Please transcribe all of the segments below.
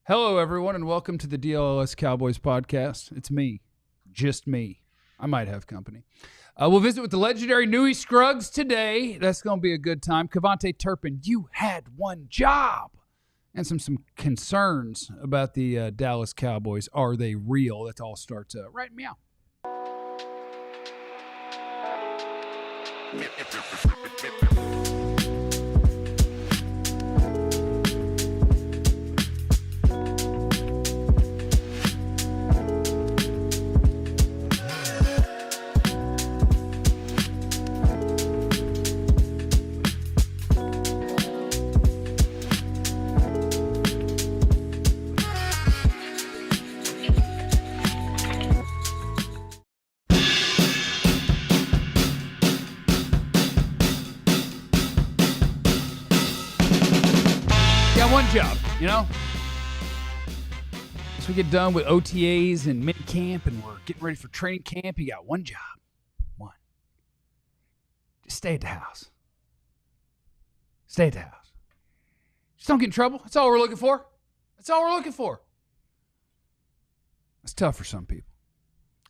Hello, everyone, and welcome to the DLLS Cowboys podcast. It's me, just me. I might have company. We'll visit with the legendary Newy Scruggs today. That's going to be a good time. KaVontae Turpin, you had one job. And some concerns about the Dallas Cowboys. Are they real? That all starts right meow. One job, you know? So we get done with OTAs and minicamp and we're getting ready for training camp. You got one job. One. Just stay at the house. Stay at the house. Just don't get in trouble. That's all we're looking for. That's all we're looking for. That's tough for some people.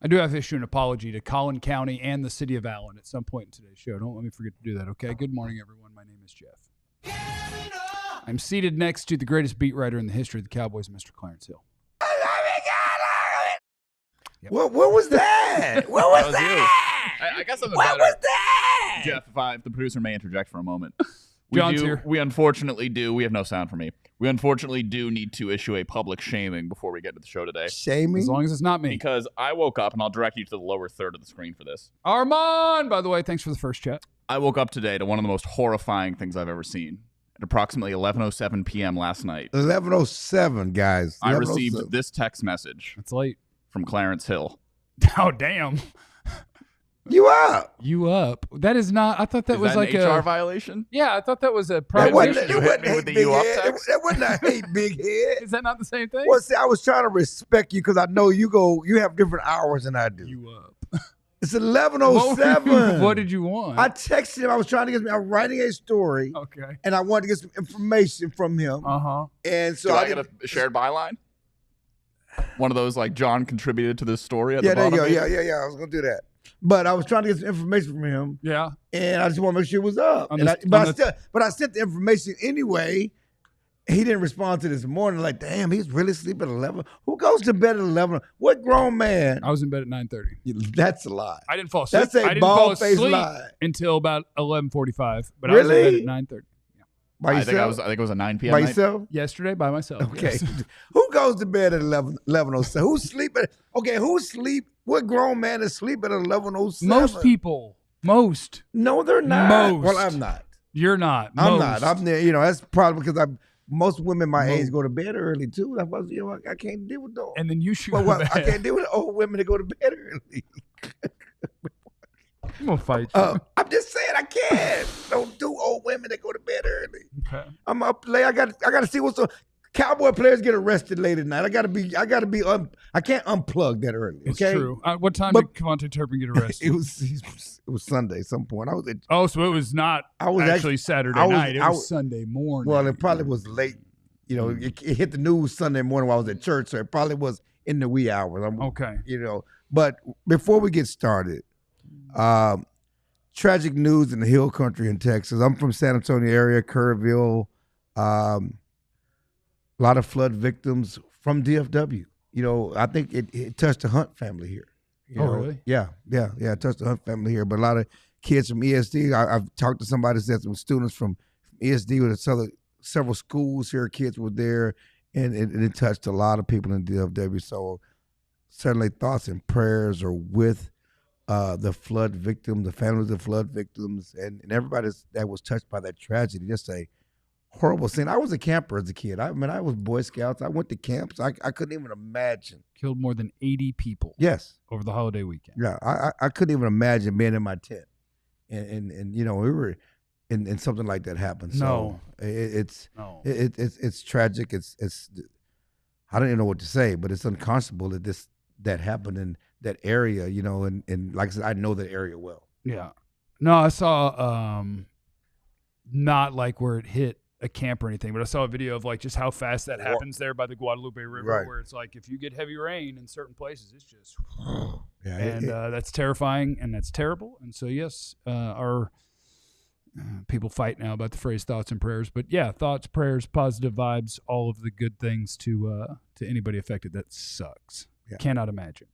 I do have to issue an apology to Collin County and the city of Allen at some point in today's show. Don't let me forget to do that, okay? Good morning, everyone. My name is Jeff. I'm seated next to the greatest beat writer in the history of the Cowboys, Mr. Clarence Hill. Yep. What was that? What was that? I got something what better. Was that? Jeff, if the producer may interject for a moment. John's here. We unfortunately do. We have no sound for me. We unfortunately do need to issue a public shaming before we get to the show today. Shaming? As long as it's not me. Because I woke up, and I'll direct you to the lower third of the screen for this. Armand, by the way, thanks for the first chat. I woke up today to one of the most horrifying things I've ever seen. At approximately 11:07 p.m. last night. 11:07, guys. I received this text message. It's late. From Clarence Hill. Oh, damn. You up? You up? That is not. I thought that was that like an HR a violation. Yeah, I thought that was a private. You hit me with the you up text. That wasn't a hate big head. Is that not the same thing? Well, see, I was trying to respect you because I know you have different hours than I do. You up? It's 11:07. What did you want? I texted him. I was trying to get. I was writing a story. Okay. And I wanted to get some information from him. And so I get a shared byline. One of those like John contributed to this story. At yeah, the there you bottom go. Yeah. I was gonna do that, but I was trying to get some information from him. Yeah. And I just want to make sure it was up. But I sent the information anyway. He didn't respond to this morning. Like, damn, he's really sleeping at 11. Who goes to bed at 11? What grown man? I was in bed at 9:30. That's a lie. I didn't fall asleep. That's a bald-faced lie. Until about 11:45. But really? I was in bed at 9:30. Yeah. By yourself? I think it was a 9 p.m. By night. yourself? Yesterday by myself. Okay. Yes. Who goes to bed at 11:07? Who's sleeping? Okay, what grown man is sleeping at 11:07? Most people. Most. No, they're not. Most. Well, I'm not. You're not. I'm Most. not. I'm there. That's probably because most women my age go to bed early too. That's why I can't deal with those. And then you should. I can't deal with old women that go to bed early. I'm gonna fight you. I'm just saying I can't. Don't do old women that go to bed early. Okay. I'm up late. I got to see what's on. Cowboy players get arrested late at night. I can't unplug that early. Okay. It's true. What time did KaVontae Turpin get arrested? It was Sunday at some point. So it was not actually Saturday night. It was Sunday morning. Well, it probably was late. It hit the news Sunday morning while I was at church, so it probably was in the wee hours. Okay. But before we get started, tragic news in the Hill Country in Texas. I'm from San Antonio area, Kerrville. A lot of flood victims from DFW. I think it touched the Hunt family here. Really? Yeah. It touched the Hunt family here. But a lot of kids from ESD. I've talked to somebody that said some students from ESD with several schools here. Kids were there, and it touched a lot of people in DFW. So certainly thoughts and prayers are with the flood victims, the families of flood victims, and everybody that was touched by that tragedy. Just a horrible scene. I was a camper as a kid. I was Boy Scouts. I went to camps. I couldn't even imagine. Killed more than 80 people. Yes. Over the holiday weekend. Yeah, I couldn't even imagine being in my tent, and we were in something like that happened. So it's tragic. It's I don't even know what to say, but it's unconscionable that happened in that area. And like I said, I know that area well. Yeah. No, I saw not like where it hit a camp or anything, but I saw a video of like just how fast that happens there by the Guadalupe River, where it's like if you get heavy rain in certain places, it's just that's terrifying and that's terrible. And so yes, our people fight now about the phrase thoughts and prayers, but yeah, thoughts, prayers, positive vibes, all of the good things to anybody affected. That sucks. Cannot imagine.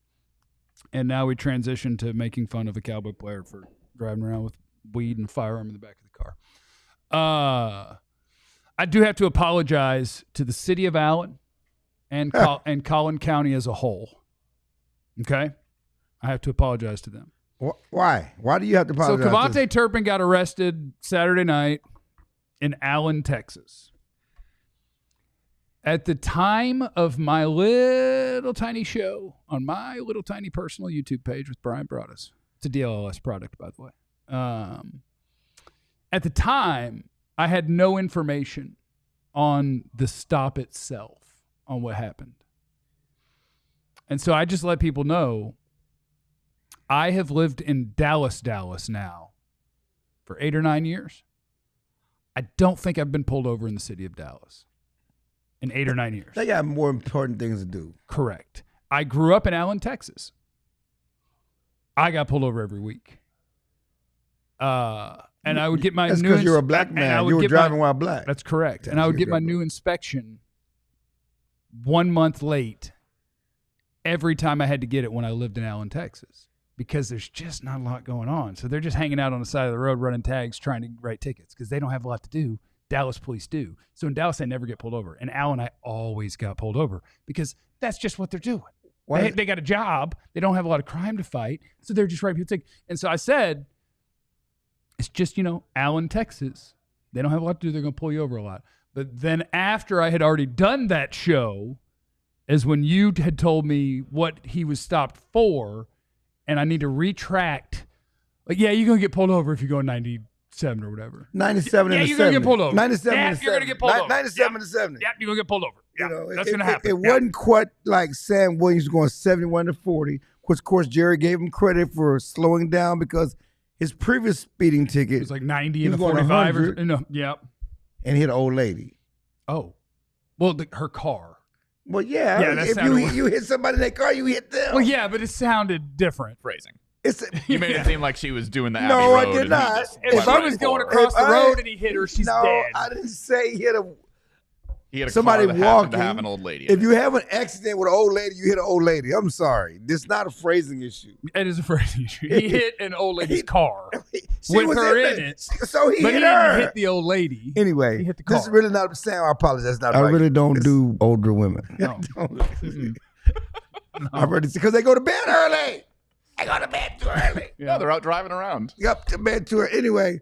And now we transition to making fun of a Cowboy player for driving around with weed and firearm in the back of the car. I do have to apologize to the city of Allen and Collin County as a whole. Okay? I have to apologize to them. Why? Why do you have to apologize? So KaVontae Turpin got arrested Saturday night in Allen, Texas. At the time of my little tiny show on my little tiny personal YouTube page with Brian Broaddus. It's a DLLS product, by the way. At the time, I had no information on the stop itself, on what happened. And so I just let people know I have lived in Dallas now for 8 or 9 years. I don't think I've been pulled over in the city of Dallas in 8 or 9 years. They got more important things to do. Correct. I grew up in Allen, Texas. I got pulled over every week. And I would get my That's because you're a black man. You were driving while black. That's correct. And I would get my new inspection 1 month late every time I had to get it when I lived in Allen, Texas, because there's just not a lot going on. So they're just hanging out on the side of the road running tags trying to write tickets because they don't have a lot to do. Dallas police do. So in Dallas, they never get pulled over. In Allen, I always got pulled over because that's just what they're doing. They got a job. They don't have a lot of crime to fight. So they're just writing people tickets. And so I said, it's just, Allen, Texas. They don't have a lot to do. They're going to pull you over a lot. But then after I had already done that show is when you had told me what he was stopped for, and I need to retract. Like, yeah, you're going to get pulled over if you go 97 or whatever. 97 and 70. Yeah, you're going to get pulled over. 97 and 70. You're going to get pulled over. 97 and 70. Yep, you're going to get pulled over. Yeah, that's going to happen. It wasn't quite like Sam Williams going 71 to 40, which, of course, Jerry gave him credit for slowing down because his previous speeding ticket it was like 90 and a 45 or no, yep. And hit an old lady. Oh. Well, her car. Well, yeah. If you hit somebody in that car, you hit them. Well, yeah, but it sounded different. Phrasing. You made it seem like she was doing the Abbey No, Road. I did not. If I was going across the road and he hit her, she's dead. No, I didn't say he hit a... He had a somebody car that walking. To have an old lady. If you have an accident with an old lady, you hit an old lady. I'm sorry. This is not a phrasing issue. It is a phrasing issue. He hit an old lady's car with her in it. So he but hit he her. didn't hit the old lady. Anyway, he hit the car. This is really not Sam. I apologize. That's not I right. really don't do older women. No. I read it because they go to bed early. They go to bed too early. Yeah, they're out driving around. Up to bed too early. Anyway,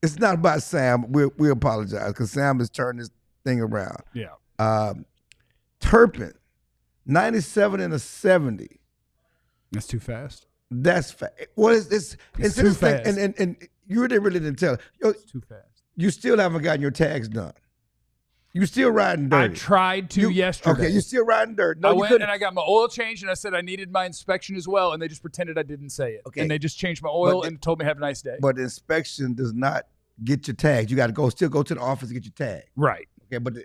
it's not about Sam. We apologize because Sam has turned this thing around. Yeah. Turpin, 97 and a 70. That's too fast. That's fast. Well, it's too fast. And you really didn't tell. It's too fast. You still haven't gotten your tags done. You still riding dirty. I tried to yesterday. Okay, you still riding dirty. No, I went and I got my oil changed, and I said I needed my inspection as well, and they just pretended I didn't say it. Okay. And they just changed my oil and told me have a nice day. But the inspection does not get your tags. You got to still go to the office to get your tag. Right. Okay, but the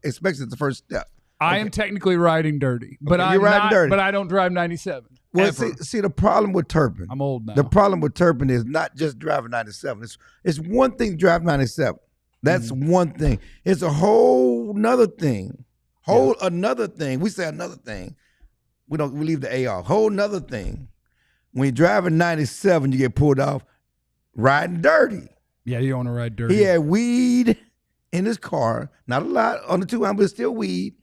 inspection is the first step. I am technically riding dirty, but you're riding dirty. But I don't drive 97. Well, ever. see, the problem with Turpin. I'm old now. The problem with Turpin is not just driving 97. It's one thing to drive 97. That's one thing. It's a whole nother thing. Another thing. We say another thing. We leave the A off. Whole nother thing. When you're driving 97, you get pulled off riding dirty. Yeah, you don't want to ride dirty. He had weed in his car. Not a lot on the 200, but still weed.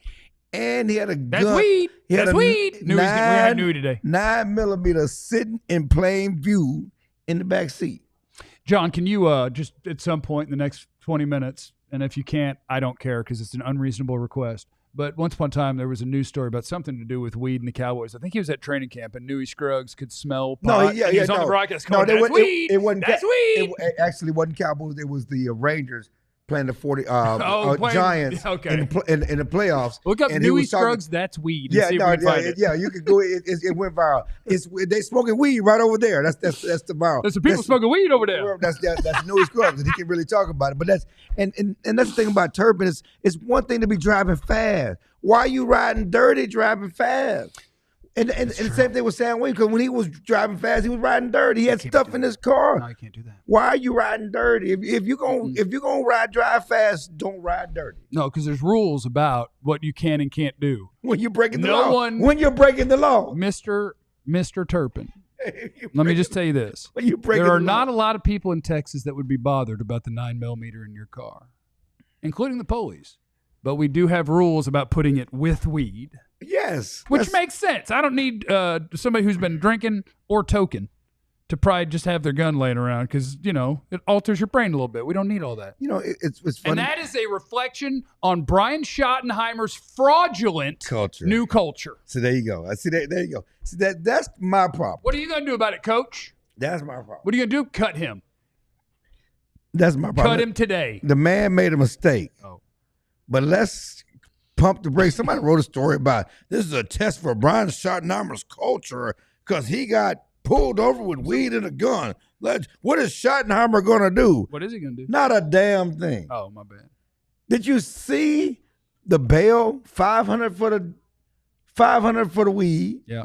And he had a gun. That's weed. That's weed. We had Newy today. 9mm sitting in plain view in the back seat. John, can you just at some point in the next 20 minutes, and if you can't, I don't care because it's an unreasonable request. But once upon a time, there was a news story about something to do with weed and the Cowboys. I think he was at training camp, and Newy Scruggs could smell pot. He on the broadcast going, that's weed. It wasn't that's weed. It actually wasn't Cowboys. It was the Rangers playing the 40 playing- Giants okay. in the playoffs. Look up and he Newy was talking- Scruggs, that's weed. And Yeah, see if no, we can find it. yeah, you could go. It went viral. They smoking weed right over there. That's the viral. There's some people smoking weed over there. That's Newy Scruggs, and he can really talk about it. But that's and that's the thing about Turpin is it's one thing to be driving fast. Why are you riding dirty driving fast? And the same thing with Sam Wayne, because when he was driving fast, he was riding dirty. He had stuff in his car. No, you can't do that. Why are you riding dirty? If you're gonna drive fast, don't ride dirty. No, because there's rules about what you can and can't do. When you're breaking the No law. one- When you're breaking the law. Mr. Turpin, let me just tell you this. When you're breaking There are the not a law. lot of people in Texas that would be bothered about the 9mm in your car, including the police. But we do have rules about putting it with weed. Yes. Which that's- makes sense. I don't need somebody who's been drinking or toking to probably just have their gun laying around because, it alters your brain a little bit. We don't need all that. it's funny. And that is a reflection on Brian Schottenheimer's fraudulent Culture. new culture. So there you go. I see that. There you go. See that's my problem. What are you going to do about it, Coach? That's my problem. What are you going to do? Cut him. That's my problem. Cut him today. The man made a mistake. Oh. But let's pump the brakes. Somebody wrote a story about this is a test for Brian Schottenheimer's culture because he got pulled over with weed and a gun. What is Schottenheimer going to do? What is he going to do? Not a damn thing. Oh, my bad. Did you see the bail? $500 for the weed Yeah.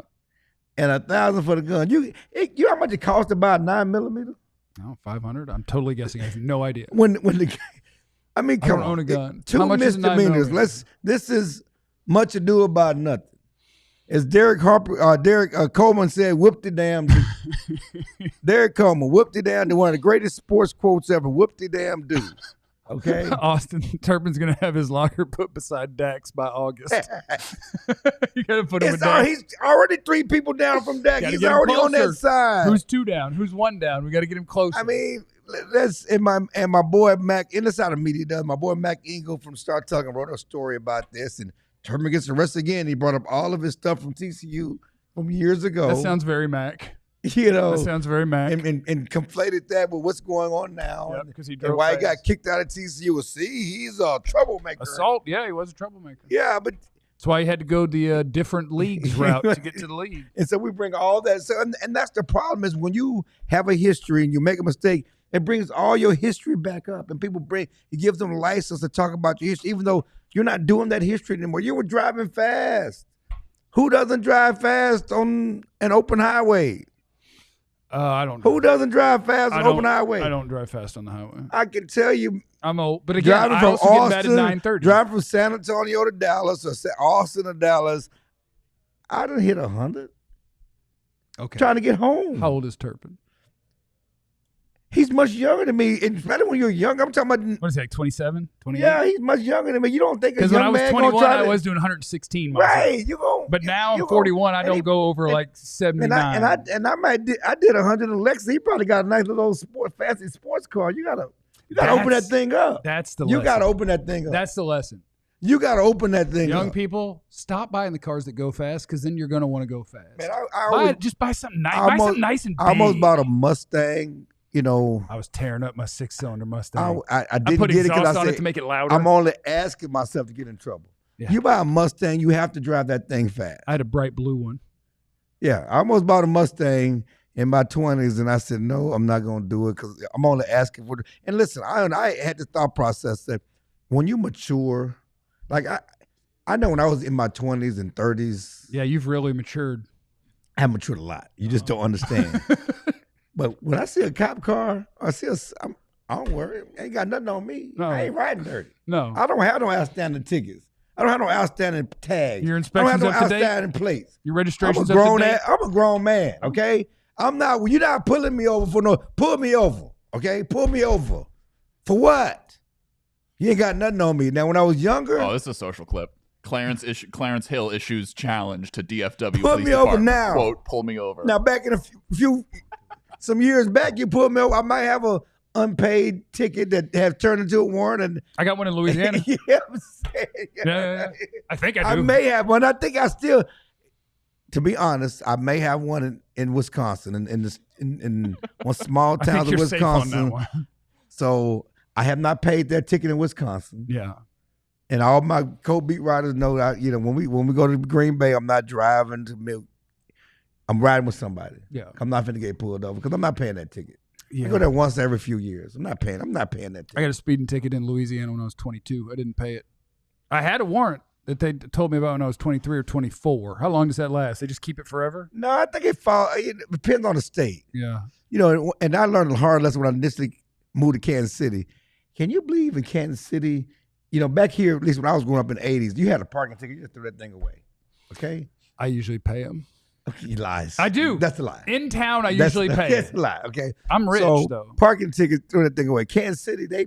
and $1,000 for the gun. You know how much it cost to buy a 9mm? No, 500. I'm totally guessing. I have no idea. When the I mean, I come don't on. own a gun. Two How much is a misdemeanors. 9mm? This is much ado about nothing. As Derek Coleman said, whoop-de-damn. Derek Coleman, whoop-de-damn, one of the greatest sports quotes ever. Whoop-de-damn do. Okay? Austin Turpin's going to have his locker put beside Dax by August. You got to put him with Dax. He's already 3 people down from Dak. Gotta He's get him already on that closer. side. Who's 2 down? Who's 1 down? We got to get him closer. I mean, my boy Mac, and this how the media does. My boy Mac Ingle from Start Talking wrote a story about this, and Turpin gets arrested again. He brought up all of his stuff from TCU from years ago. that sounds very Mac. That sounds very Mac. and conflated that with what's going on now. Yep, because he and drove why fast. he got kicked out of TCU. See, he's a troublemaker. Assault. Yeah, he was a troublemaker. Yeah, but That's why he had to go the different leagues route to get to the league. and so we bring all that. So and that's the problem is when you have a history and you make a mistake, it brings all your history back up, and it gives them license to talk about your history, even though you're not doing that history anymore. You were driving fast. Who doesn't drive fast on an open highway? I don't. Who doesn't drive fast on an open highway? I don't drive fast on the highway. I can tell you, I'm old, but again, driving I from also get mad at Austin, 9:30. driving from San Antonio to Dallas or Austin to Dallas, I done hit 100 Okay. trying to get home. How old is Turpin? He's much younger than me, and especially when you're young. I'm talking about. What is he, like 27, 28? Yeah, he's much younger than me. You don't think a Because young when I was man 21, gonna try I to, was doing 116 miles. right? You go. But now you I'm 41. I and don't he- go over and- like 79. I did 100 in Lexus. He probably got a nice little fancy sports car. You gotta open that thing up. That's the You lesson. gotta open that thing up. That's the lesson. You gotta open that thing Young up. people, stop buying the cars that go fast because then you're going to want to go fast. Man, I always, Just buy something nice. I Buy something nice and big. I almost bought a Mustang. You know, I was tearing up my 6-cylinder Mustang. I didn't put get it exhaust because I on said it to make it louder. I'm only asking myself to get in trouble. Yeah. You buy a Mustang, you have to drive that thing fast. I had a bright blue one. Yeah, I almost bought a Mustang in my 20s, and I said, no, I'm not going to do it because I'm only asking for it. And listen, I had this thought process that when you mature, like I know when I was in my 20s and 30s, Yeah, you've really matured. I matured a lot. You just don't understand. But when I see a cop car, I don't worry. Ain't got nothing on me. No. I ain't riding dirty. No. I don't have no outstanding tickets. I don't have no outstanding tags. Your I inspection's don't have up no to date? outstanding plates. Your I'm registration's a up to grown date? I'm a grown man, okay? You're not pulling me over for no, pull me over, okay? Pull me over. For what? You ain't got nothing on me. Now, when I was younger, Oh, this is a social clip. Clarence Hill issues challenge to DFW Pull Police me over Department. now. Quote, pull me over. now back in some years back, you pulled me over. I might have a unpaid ticket that have turned into a warrant. And I got one in Louisiana. you know what I'm saying? Yeah. I think I do. I may have one. I think I still, to be honest, I may have one in Wisconsin, in one small I town think of you're safe on that Wisconsin. one. So I have not paid that ticket in Wisconsin. Yeah. And all my co-beat riders know that, when we go to Green Bay, I'm not driving to Milk. I'm riding with somebody. Yeah. I'm not finna get pulled over because I'm not paying that ticket. Yeah. I go there once every few years. I'm not paying that ticket. I got a speeding ticket in Louisiana when I was 22. I didn't pay it. I had a warrant that they told me about when I was 23 or 24. How long does that last? They just keep it forever? No, I think it depends on the state. Yeah. And I learned a hard lesson when I initially moved to Kansas City. Can you believe in Kansas City, back here, at least when I was growing up in the 80s, you had a parking ticket, you just threw that thing away. Okay? I usually pay them. He lies. I do. That's a lie. In town, I usually pay. That's a lie, okay? I'm rich, though. Parking ticket, throw that thing away. Kansas City, they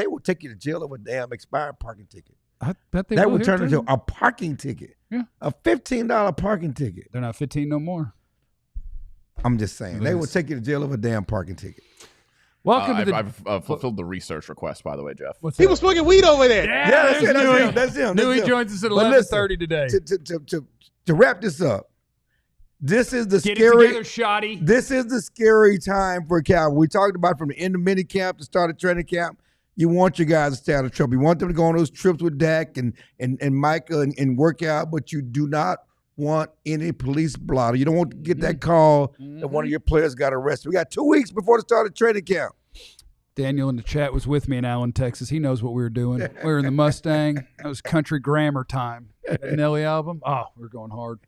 will take you to jail over a damn expired parking ticket. I bet they that will would here, turn too. into a parking ticket. Yeah. A $15 parking ticket. They're not 15 no more. I'm just saying. It They is. will take you to jail over a damn parking ticket. Welcome to the... I've fulfilled the research request, by the way, Jeff. What's He that? was smoking weed over there. Yeah, That's him. Newy joins us at But 11:30 today. To wrap this up, this is the Get scary. it together, Shoddy. This is the scary time for a Cowboy. We talked about from the end of minicamp to start of training camp. You want your guys to stay out of trouble. You want them to go on those trips with Dak and Micah and work out, but you do not want any police blotter. You don't want to get that call that one of your players got arrested. We got 2 weeks before the start of training camp. Daniel in the chat was with me in Allen, Texas. He knows what we were doing. We were in the Mustang. That was country grammar time. That Nelly album. Oh, we were going hard.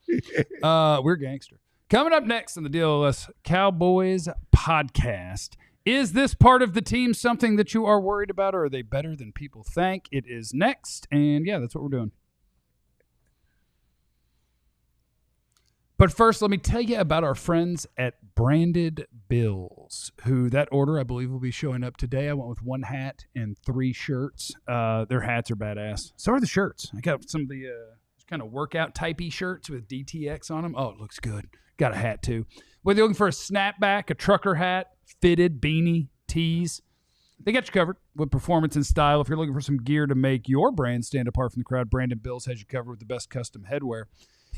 We're gangster. Coming up next on the DLLS Cowboys podcast. Is this part of the team something that you are worried about, or are they better than people think? It is next, and yeah, that's what we're doing. But first, let me tell you about our friends at Branded Bills, who that order, I believe, will be showing up today. I went with 1 hat and 3 shirts. Their hats are badass. So are the shirts. I got some of the kind of workout typey shirts with DTX on them. Oh, it looks good. Got a hat, too. Whether you're looking for a snapback, a trucker hat, fitted, beanie, tees, they got you covered with performance and style. If you're looking for some gear to make your brand stand apart from the crowd, Branded Bills has you covered with the best custom headwear.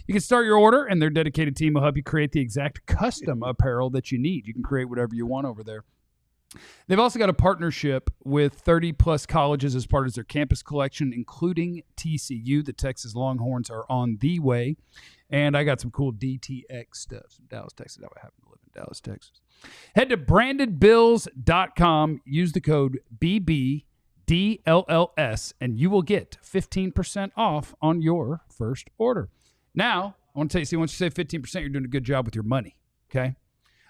You can start your order, and their dedicated team will help you create the exact custom apparel that you need. You can create whatever you want over there. They've also got a partnership with 30-plus colleges as part of their campus collection, including TCU. The Texas Longhorns are on the way. And I got some cool DTX stuff from Dallas, Texas. I happen to live in Dallas, Texas. Head to brandedbills.com. Use the code BBDLLS, and you will get 15% off on your first order. Now, I want to tell you, once you save 15%, you're doing a good job with your money, okay?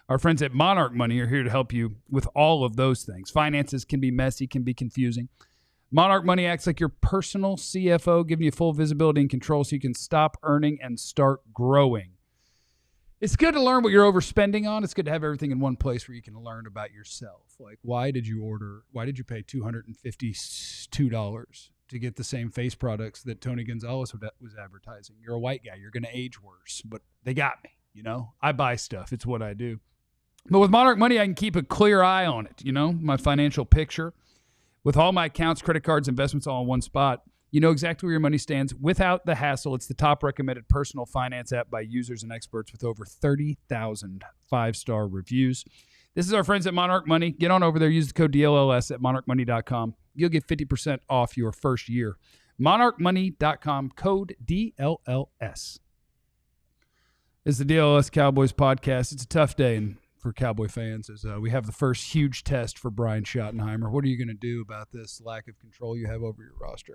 Our friends at Monarch Money are here to help you with all of those things. Finances can be messy, can be confusing. Monarch Money acts like your personal CFO, giving you full visibility and control so you can stop earning and start growing. It's good to learn what you're overspending on. It's good to have everything in one place where you can learn about yourself. Like, why did you pay $252 to get the same face products that Tony Gonzalez was advertising? You're a white guy. You're going to age worse, but they got me, I buy stuff. It's what I do. But with Monarch Money, I can keep a clear eye on it, my financial picture. With all my accounts, credit cards, investments all in one spot, you know exactly where your money stands without the hassle. It's the top recommended personal finance app by users and experts with over 30,000 5-star reviews. This is our friends at Monarch Money. Get on over there. Use the code DLLS at monarchmoney.com. You'll get 50% off your first year. monarchmoney.com, code DLLS. It's the DLLS Cowboys podcast. It's a tough day for Cowboy fans as we have the first huge test for Brian Schottenheimer. What are you going to do about this lack of control you have over your roster?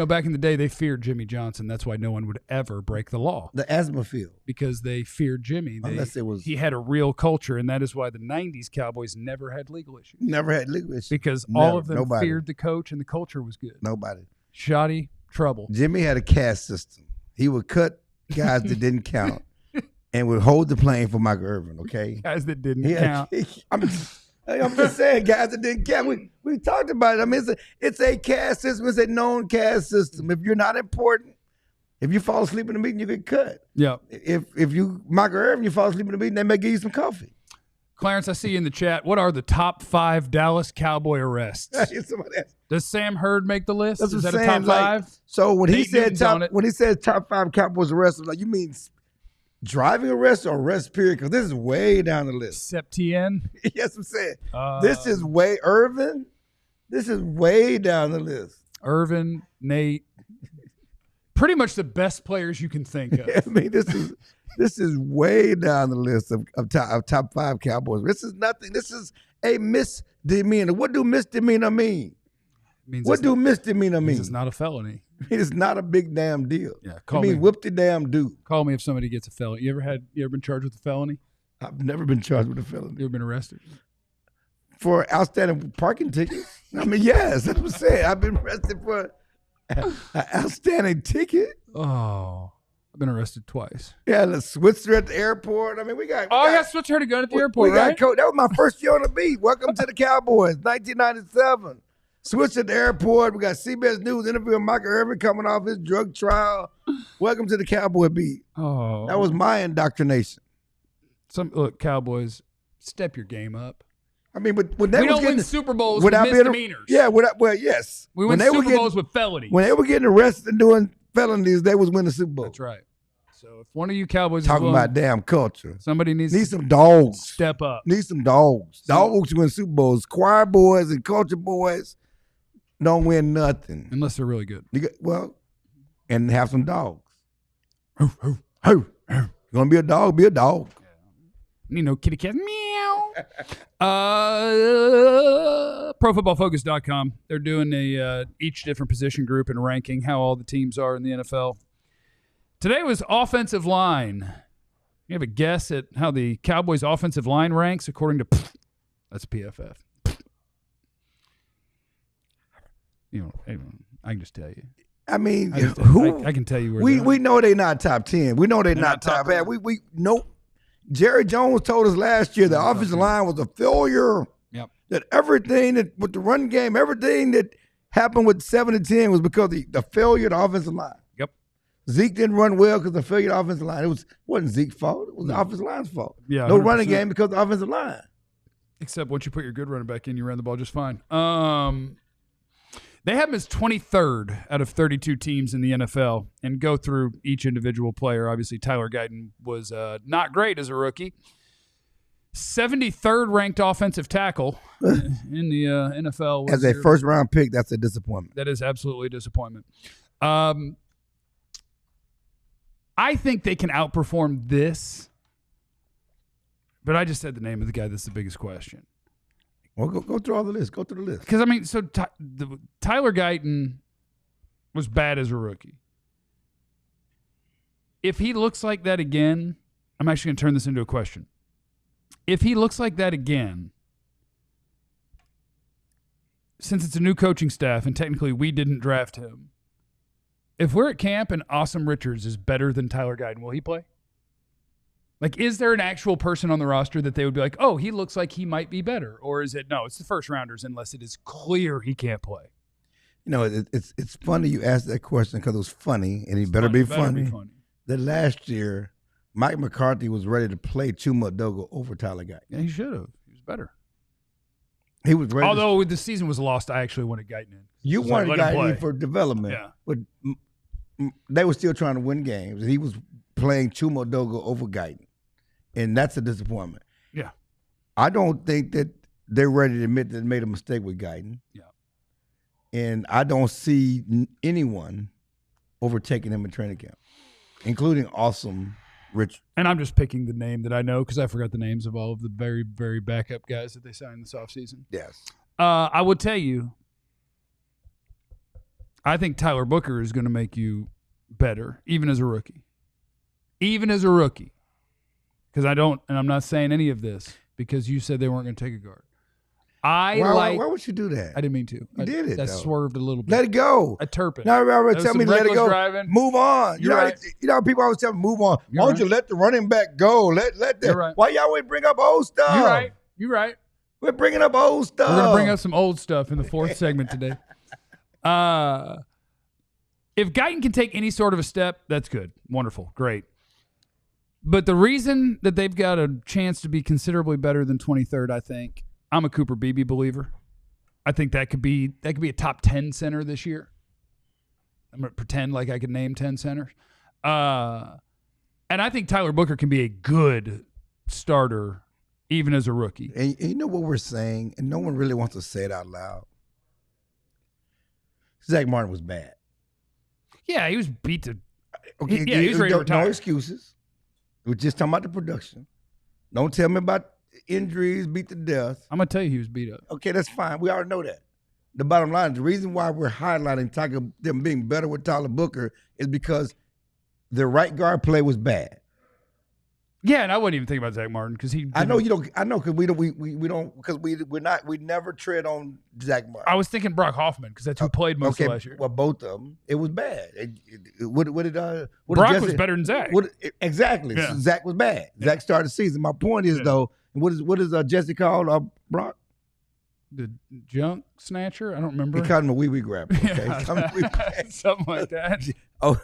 Back in the day, they feared Jimmy Johnson. That's why no one would ever break the law. The asthma field. Because they feared Jimmy. He had a real culture, and that is why the 90s Cowboys never had legal issues. Never had legal issues. Because all of them feared the coach, and the culture was good. Nobody. Shoddy trouble. Jimmy had a caste system. He would cut guys that didn't count and would hold the plane for Michael Irvin, okay? Guys that didn't count. I'm just saying, guys that didn't count. We talked about it. I mean, it's a caste system. It's a known caste system. If you're not important, if you fall asleep in the meeting, you get cut. Yeah. If you Michael Irvin, you fall asleep in the meeting, they may give you some coffee. Clarence, I see you in the chat. What are the top 5 Dallas Cowboy arrests? Does Sam Hurd make the list? Is that a top 5? So when he said top 5 Cowboys arrests, like, you mean driving arrest or arrest period? Because this is way down the list. Septien? Yes, I'm saying. This is way Irvin. This is way down the list. Irvin, Nate, pretty much the best players you can think of. I mean, this is way down the list of top 5 Cowboys. This is nothing. This is a misdemeanor. What do misdemeanor mean? What do misdemeanor mean? It's not a felony. It is not a big damn deal. Yeah, I mean, whoop the damn do. Call me if somebody gets a felony. You ever been charged with a felony? I've never been charged with a felony. You ever been arrested? For outstanding parking tickets? I mean, yes. That's what I'm saying. I've been arrested for an outstanding ticket. Oh, I've been arrested twice. Yeah, the Switzer at the airport. I mean, I got Switzer to gun at the airport, right? That was my first year on the beat. Welcome to the Cowboys, 1997. Switch at the airport. We got CBS News interviewing Michael Irvin coming off his drug trial. Welcome to the Cowboy beat. Oh, that was my indoctrination. Look, Cowboys, step your game up. I mean, but when we don't win Super Bowls with misdemeanors. Yes. We win Super Bowls with felonies. When they were getting arrested and doing felonies, they was winning the Super Bowl. That's right. So if one of you Cowboys talking about damn culture, somebody needs some dogs. Step up. Need some dogs. Dogs win Super Bowls. Choir boys and culture boys don't win nothing unless they're really good. And have some dogs. You gonna be a dog? Be a dog. You know, kitty cat, meow. ProFootballFocus.com. They're doing each different position group and ranking how all the teams are in the NFL. Today was offensive line. You have a guess at how the Cowboys offensive line ranks according to that's PFF. I can just tell you. I mean, I can tell you where we know they're not top 10. We know they're not top 10. We know. Jerry Jones told us last year the offensive line was a failure. Yep. That everything that with the run game, everything that happened with 7-10 was because of the failure of the offensive line. Yep. Zeke didn't run well because of the failure of the offensive line. It wasn't Zeke's fault. It was the offensive line's fault. Yeah. No running game because of the offensive line. Except once you put your good running back in, you ran the ball just fine. They have him as 23rd out of 32 teams in the NFL, and go through each individual player. Obviously, Tyler Guyton was not great as a rookie. 73rd ranked offensive tackle in the NFL. As a first-round pick, that's a disappointment. That is absolutely a disappointment. I think they can outperform this, but I just said the name of the guy that's the biggest question. Well, go through all the list. Go through the list. Because, I mean, so Tyler Guyton was bad as a rookie. If he looks like that again, I'm actually going to turn this into a question. If he looks like that again, since it's a new coaching staff and technically we didn't draft him, if we're at camp and Awesome Richards is better than Tyler Guyton, will he play? Like, is there an actual person on the roster that they would be like, oh, he looks like he might be better? Or is it, no, it's the first rounders unless it is clear he can't play? You know, it's funny you asked that question because it was funny, and he better be funny. That last year, Mike McCarthy was ready to play Chuma Dogo over Tyler Guyton. Yeah, he should have. He was better. He was ready. Although the season was lost, I actually wanted Guyton in. You wanted Guyton in for development. Yeah. But they were still trying to win games, and he was playing Chuma Dogo over Guyton. And that's a disappointment. Yeah. I don't think that they're ready to admit that they made a mistake with Guyton. Yeah. And I don't see anyone overtaking him in training camp, including Awesome Rich. And I'm just picking the name that I know because I forgot the names of all of the very, very backup guys that they signed this offseason. Yes. I will tell you, I think Tyler Booker is going to make you better, even as a rookie. Even as a rookie. Because I'm not saying any of this because you said they weren't going to take a guard. Why would you do that? I didn't mean to. You did it. That swerved a little bit. Let it go. A Turpin. Now tell me to let it go. Driving. Move on. You're right. You know people always tell me move on. Why don't you let the running back go? Let that. You're right. Why y'all always bring up old stuff? You're right. We're bringing up old stuff. We're going to bring up some old stuff in the fourth segment today. If Guyton can take any sort of a step, that's good. Wonderful. Great. But the reason that they've got a chance to be considerably better than 23rd, I think, I'm a Cooper Beebe believer. I think that could be a top 10 center this year. I'm going to pretend like I could name 10 centers. And I think Tyler Booker can be a good starter even as a rookie. And you know what we're saying, and no one really wants to say it out loud. Zach Martin was bad. Yeah, he was beat to. Okay, He was ready to retire. No excuses. We're just talking about the production. Don't tell me about injuries, beat to death. I'm gonna tell you, he was beat up. Okay, that's fine. We already know that. The bottom line, the reason why we're highlighting them being better with Tyler Booker is because the right guard play was bad. Yeah, and I wasn't even thinking about Zach Martin because he. I know you don't. I know because we don't because we never tread on Zach Martin. I was thinking Brock Hoffman because that's who played most of last year. Well, both of them, it was bad. What did Brock was better than Zach. Exactly. Yeah. So Zach was bad. Yeah. Zach started the season. My point is though, what is Jesse called Brock? The junk snatcher? I don't remember. He called him a wee grabber. Okay, Yeah. He called him a wee grabber. Something like that. Oh,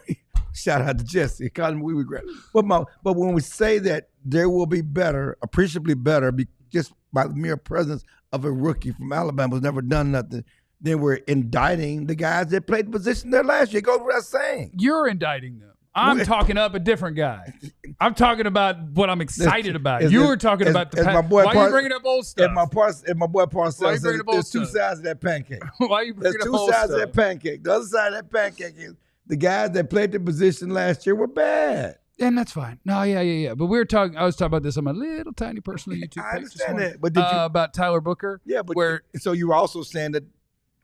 shout out to Jesse. He called him a wee grabber. But when we say that there will be better, appreciably better, just by the mere presence of a rookie from Alabama who's never done nothing, then we're indicting the guys that played the position there last year. It goes without saying. You're indicting them. I'm talking up a different guy. I'm talking about what I'm excited about. You were talking about the past. Why are you bringing up old stuff? And my boy Parcells Why you says bringing up old there's two stuff? sides of that pancake. Why are you There's bringing up two old sides of stuff? that pancake. The other side of that pancake is the guys that played the position last year were bad. And that's fine. No, yeah. But I was talking about this on my little tiny personal YouTube I page this understand morning, that, but did you? about Tyler Booker. Yeah, but where so you were also saying that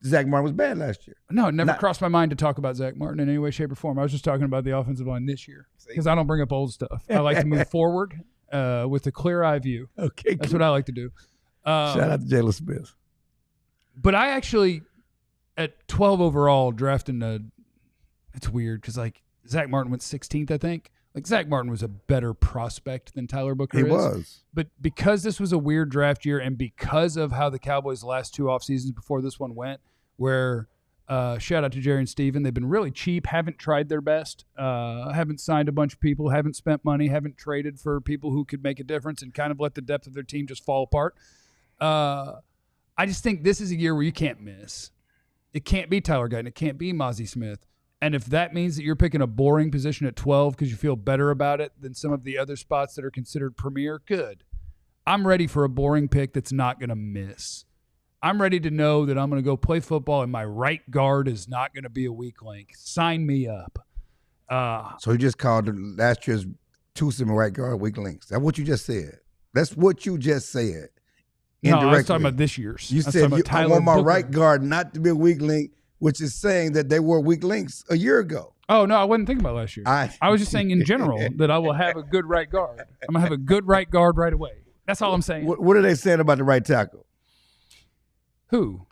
Zach Martin was bad last year. no, it never crossed my mind to talk about Zach Martin in any way, shape, or form. I was just talking about the offensive line this year because I don't bring up old stuff. I like to move forward with a clear eye view. Okay, That's what I like to do. Shout out to Jalen Smith. But I actually, at 12 overall, drafting it's weird because like Zach Martin went 16th, I think. Like Zach Martin was a better prospect than Tyler Booker He is. was. But because this was a weird draft year and because of how the Cowboys' last two off seasons before this one went, where shout out to Jerry and Steven, they've been really cheap, haven't tried their best, haven't signed a bunch of people, haven't spent money, haven't traded for people who could make a difference and kind of let the depth of their team just fall apart. I just think this is a year where you can't miss. It can't be Tyler Guyton. It can't be Mozzie Smith. And if that means that you're picking a boring position at 12 because you feel better about it than some of the other spots that are considered premier, good. I'm ready for a boring pick that's not going to miss. I'm ready to know that I'm going to go play football and my right guard is not going to be a weak link. Sign me up. So you just called last year's twosome right guard weak links. That's what you just said. That's what you just said. No, I was talking about this year's. You said I want my right guard not to be a weak link, which is saying that they were weak links a year ago. Oh, no, I wasn't thinking about last year. I was just saying in general that I will have a good right guard. I'm going to have a good right guard right away. That's all I'm saying. What are they saying about the right tackle? Who?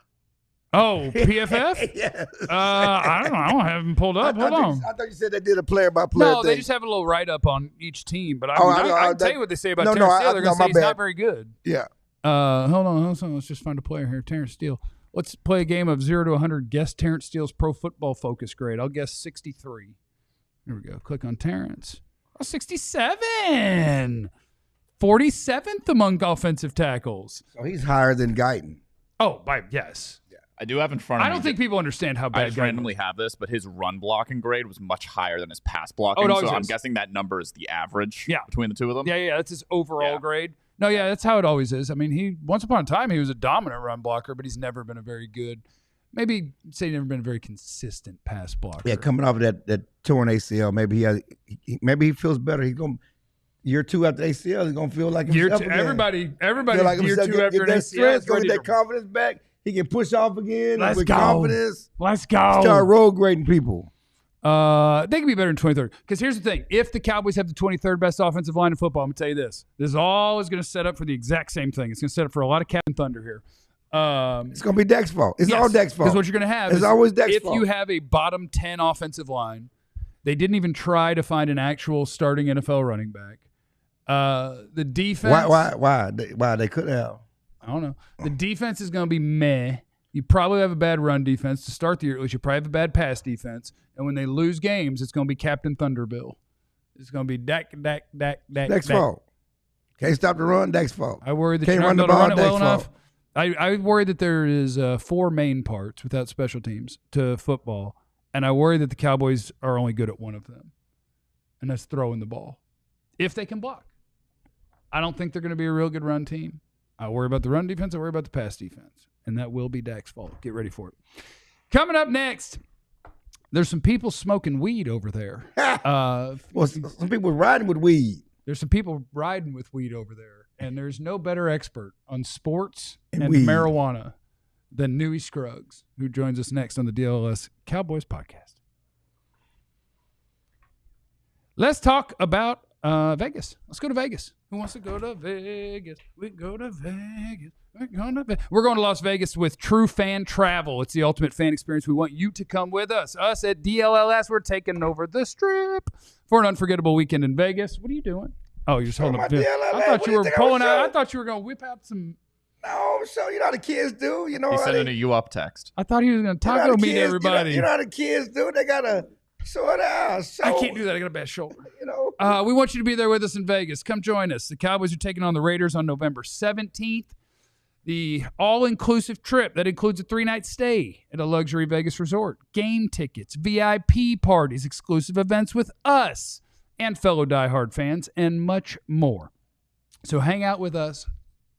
Oh, PFF? Yes. I don't know. I don't have them pulled up. Hold on. I thought you said they did a player-by-player No, thing. they just have a little write-up on each team. But I can tell you what they say about Terrence Steele. They're going to say he's not very good. Yeah. Hold on. Let's just find a player here. Terrence Steele. Let's play a game of 0 to 100. Guess Terrence Steele's Pro Football Focus grade. I'll guess 63. Here we go. Click on Terrence. Oh, 67. 47th among offensive tackles. So he's higher than Guyton. Oh, yes. Yeah. I do have in front of me. I don't think people understand how bad I just randomly have this, but his run blocking grade was much higher than his pass blocking. Oh, so I'm guessing that number is the average between the two of them. Yeah, that's his overall grade. No, yeah, that's how it always is. I mean, once upon a time he was a dominant run blocker, but he's never been a very good, maybe say never been a very consistent pass blocker. Yeah, coming off of that torn ACL, maybe he feels better. He's going year two after ACL, he's gonna feel like himself again. Everybody like year two after an ACL, strength, get that confidence back. He can push off again with confidence. Let's go. Start road grading people. They can be better in 23rd. Because here's the thing. If the Cowboys have the 23rd best offensive line in football, I'm going to tell you this. This is always going to set up for the exact same thing. It's going to set up for a lot of Captain Thunder here. It's going to be Dak's fault. It's all Dak's fault. Because what you're going to have is always Dak's fault. If you have a bottom 10 offensive line, they didn't even try to find an actual starting NFL running back. The defense. Why? They could have. I don't know. The defense is going to be meh. You probably have a bad run defense to start the year. At least you probably have a bad pass defense. And when they lose games, it's going to be Captain Thunderbill. It's going to be Dak. Dak's fault. Can't stop the run. Dak's fault. I worry that Can't you're run not the going to ball. run it well Dak's enough. I worry that there is 4 main parts without special teams to football. And I worry that the Cowboys are only good at one of them. And that's throwing the ball. If they can block. I don't think they're going to be a real good run team. I worry about the run defense. I worry about the pass defense. And that will be Dak's fault. Get ready for it. Coming up next, there's some people smoking weed over there. Well, some people riding with weed. There's some people riding with weed over there, and there's no better expert on sports and weed. marijuana than Newy Scruggs, who joins us next on the DLLS Cowboys podcast. Let's talk about Vegas. Let's go to Vegas. Who wants to go to Vegas? We go to Vegas. We're going to Las Vegas with True Fan Travel. It's the ultimate fan experience. We want you to come with us. Us at DLLS, we're taking over the Strip for an unforgettable weekend in Vegas. What are you doing? Oh, you're just holding up. I thought you were pulling out. I thought you were going to whip out some. No, so you know how the kids do. You know He's how sending a you up text. I thought he was going to taco meet everybody. You know how the kids do. They got to sort out. So, I can't do that. I got a bad shoulder. You know. We want you to be there with us in Vegas. Come join us. The Cowboys are taking on the Raiders on November 17th. The all-inclusive trip that includes a 3-night stay at a luxury Vegas resort, game tickets, VIP parties, exclusive events with us and fellow diehard fans, and much more. So hang out with us.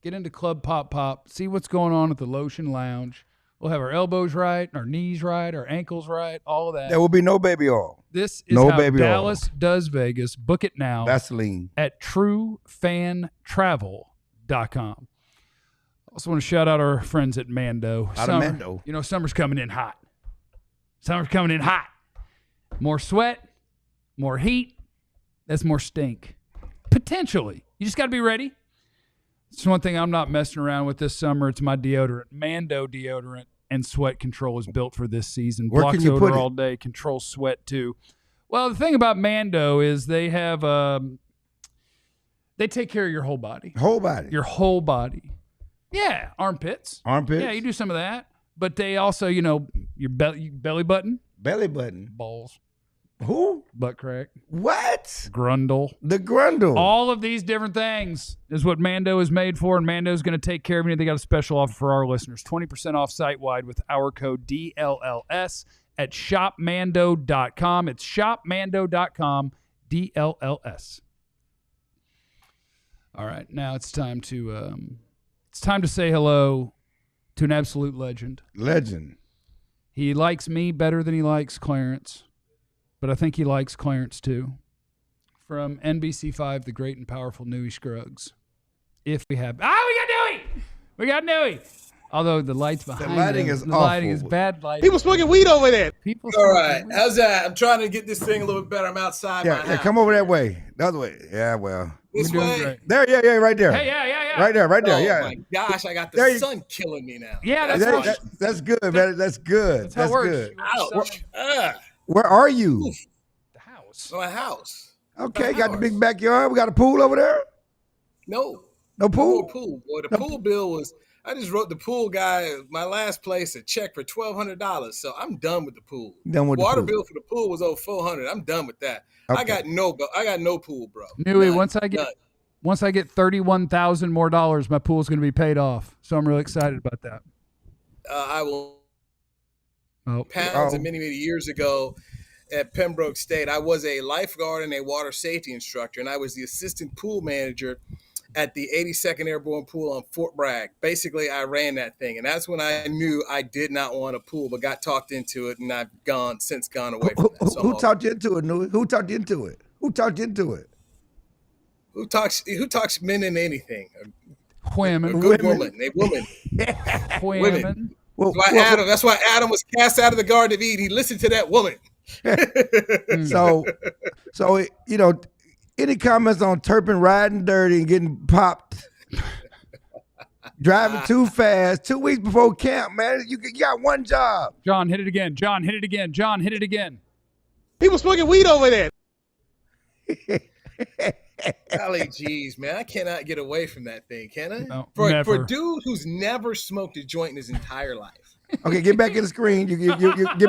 Get into Club Pop Pop. See what's going on at the Lotion Lounge. We'll have our elbows right, our knees right, our ankles right, all of that. There will be no baby oil. This is how Dallas does Vegas. Book it now. Vaseline. At truefantravel.com. Also want to shout out our friends at Mando. Mando. You know, summer's coming in hot. Summer's coming in hot. More sweat, more heat. That's more stink. Potentially. You just got to be ready. It's one thing I'm not messing around with this summer. It's my deodorant. Mando deodorant and sweat control is built for this season. Where Blocks can you odor put it? all day, controls sweat too. Well, the thing about Mando is they have they take care of your whole body. Whole body. Your whole body. Yeah, armpits. Armpits. Yeah, you do some of that. But they also, you know, your belly button. Belly button. Balls. Who? Butt crack. What? Grundle. The grundle. All of these different things is what Mando is made for, and Mando is going to take care of you. They got a special offer for our listeners. 20% off site-wide with our code DLLS at shopmando.com. It's shopmando.com, DLLS. All right, now it's time to say hello to an absolute legend. Legend. He likes me better than he likes Clarence, but I think he likes Clarence too. From NBC5, the great and powerful Newy Scruggs. If we have... We got Newy! Although the lights behind The lighting him, is the awful. lighting is bad lighting. People smoking weed over there. People All right. smoking weed. How's that? I'm trying to get this thing a little bit better. I'm outside my house. Come over that way. The other way. Yeah, well. This We're doing way? great. There, yeah, right there. Hey, yeah. Right there, Oh, yeah. my gosh. I got There the you- sun killing me now. Yeah, that's That's good, man. That's good. how it works. good. Ouch. Where are you? The house. My house. Okay, got the big backyard. We got a pool over there? No. No No pool? pool. Boy, the pool bill was, I just wrote the pool guy, my last place, a check for $1,200. So I'm done with the pool. Done with the Water pool. bill for the pool was over $400. I'm done with that. Okay. I got no pool, bro. Newy, None. once I get $31,000 more, my pool's going to be paid off. So I'm really excited about that. I will. Oh, Pounds and many years ago at Pembroke State, I was a lifeguard and a water safety instructor, and I was the assistant pool manager at the 82nd Airborne Pool on Fort Bragg. Basically, I ran that thing, and that's when I knew I did not want a pool, but got talked into it, and I've since gone away from that. So Who talked you into it, Newy? Who talked you into it? Who talked you into it? Who talks men into anything? A women. good woman. A woman. Women. Well, That's why Adam was cast out of the Garden of Eden. He listened to that woman. so you know, any comments on Turpin riding dirty and getting popped, driving too fast, 2 weeks before camp, man? You got one job. John, hit it again. John, hit it again. John, hit it again. People smoking weed over there. Golly geez, man. I cannot get away from that thing, can I? No, for never. a dude who's never smoked a joint in his entire life. Okay, get back in the screen. You get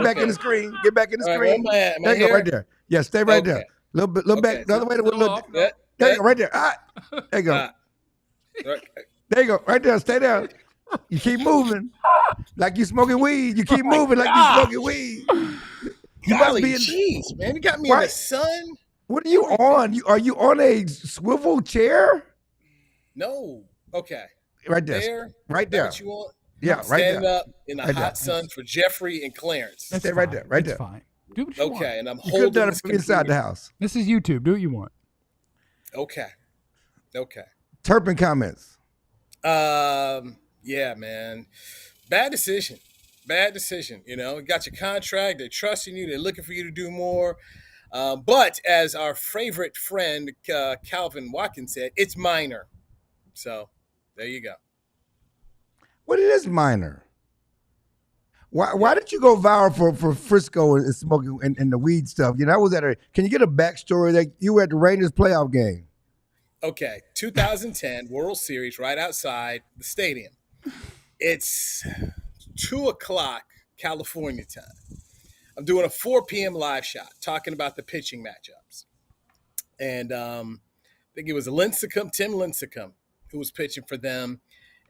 back in the screen. Get back in the All right, screen. where am I There you go, here? right there. Yeah, stay right Okay. there. Little Okay, back, the other way. Little off. Yeah, There you go, right there. There you go. right. There you go, right there. Stay there. You keep moving like you smoking weed. You keep moving like you smoking weed. You must Golly be in. jeez, man. You got me in Right. the sun? What are you on? Are you on a swivel chair? No. Okay. Right there. There. Right Is that there. what you want? Yeah, right standing there. up in the Right there. hot sun for Jeffrey and Clarence. That's Stay right fine. there, right It's there. fine. Do what you want. Okay, and I'm You could have holding done this it from inside the computer. house. This is YouTube. Do what you want. Okay. Turpin comments. Yeah, man. Bad decision. You know, you got your contract. They're trusting you. They're looking for you to do more. But as our favorite friend, Calvin Watkins said, it's minor. So there you go. Well, it is minor. Why did you go viral for Frisco and smoking and the weed stuff? You know, I was can you get a backstory that you were at the Rangers playoff game? Okay, 2010 World Series right outside the stadium. It's 2:00 California time. I'm doing a 4 p.m. live shot talking about the pitching matchups. And I think it was Tim Lincecum, who was pitching for them.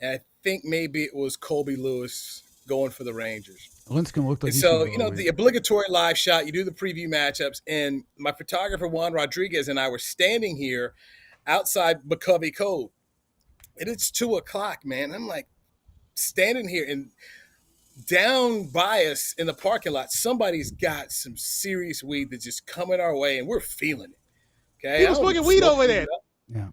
And I think maybe it was Colby Lewis going for the Rangers. Lincecum looked like And so, you know, the obligatory live shot, you do the preview matchups. And my photographer, Juan Rodriguez, and I were standing here outside McCovey Cove. And it's 2:00, man. I'm like standing here, and down by us in the parking lot, somebody's got some serious weed that's just coming our way, and we're feeling it. Okay, He was smoking weed over there. Yeah.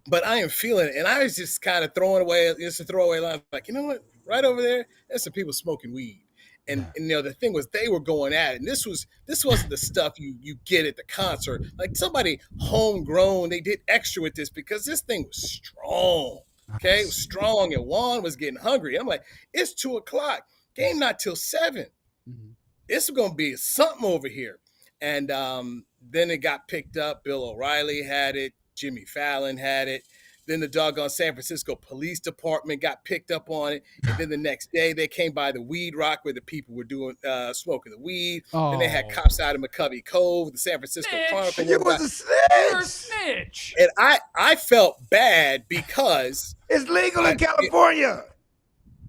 But I am feeling it, and I was just kind of throwing away, just a throwaway line, like, you know what? Right over there, there's some people smoking weed. And you know, the thing was, they were going at it. And this wasn't the stuff you get at the concert. Like somebody homegrown, they did extra with this because this thing was strong. Okay, it was strong, and Juan was getting hungry. I'm like, it's 2:00. Game not till 7. Mhm. It's going to be something over here. And then it got picked up. Bill O'Reilly had it. Jimmy Fallon had it. Then the doggone San Francisco Police Department got picked up on it. And then the next day, they came by the weed rock where the people were doing smoking the weed. Oh. Then they had cops out of McCovey Cove, the San Francisco Chronicle. You was a You're a snitch. snitch. And I felt bad because, It's legal in California.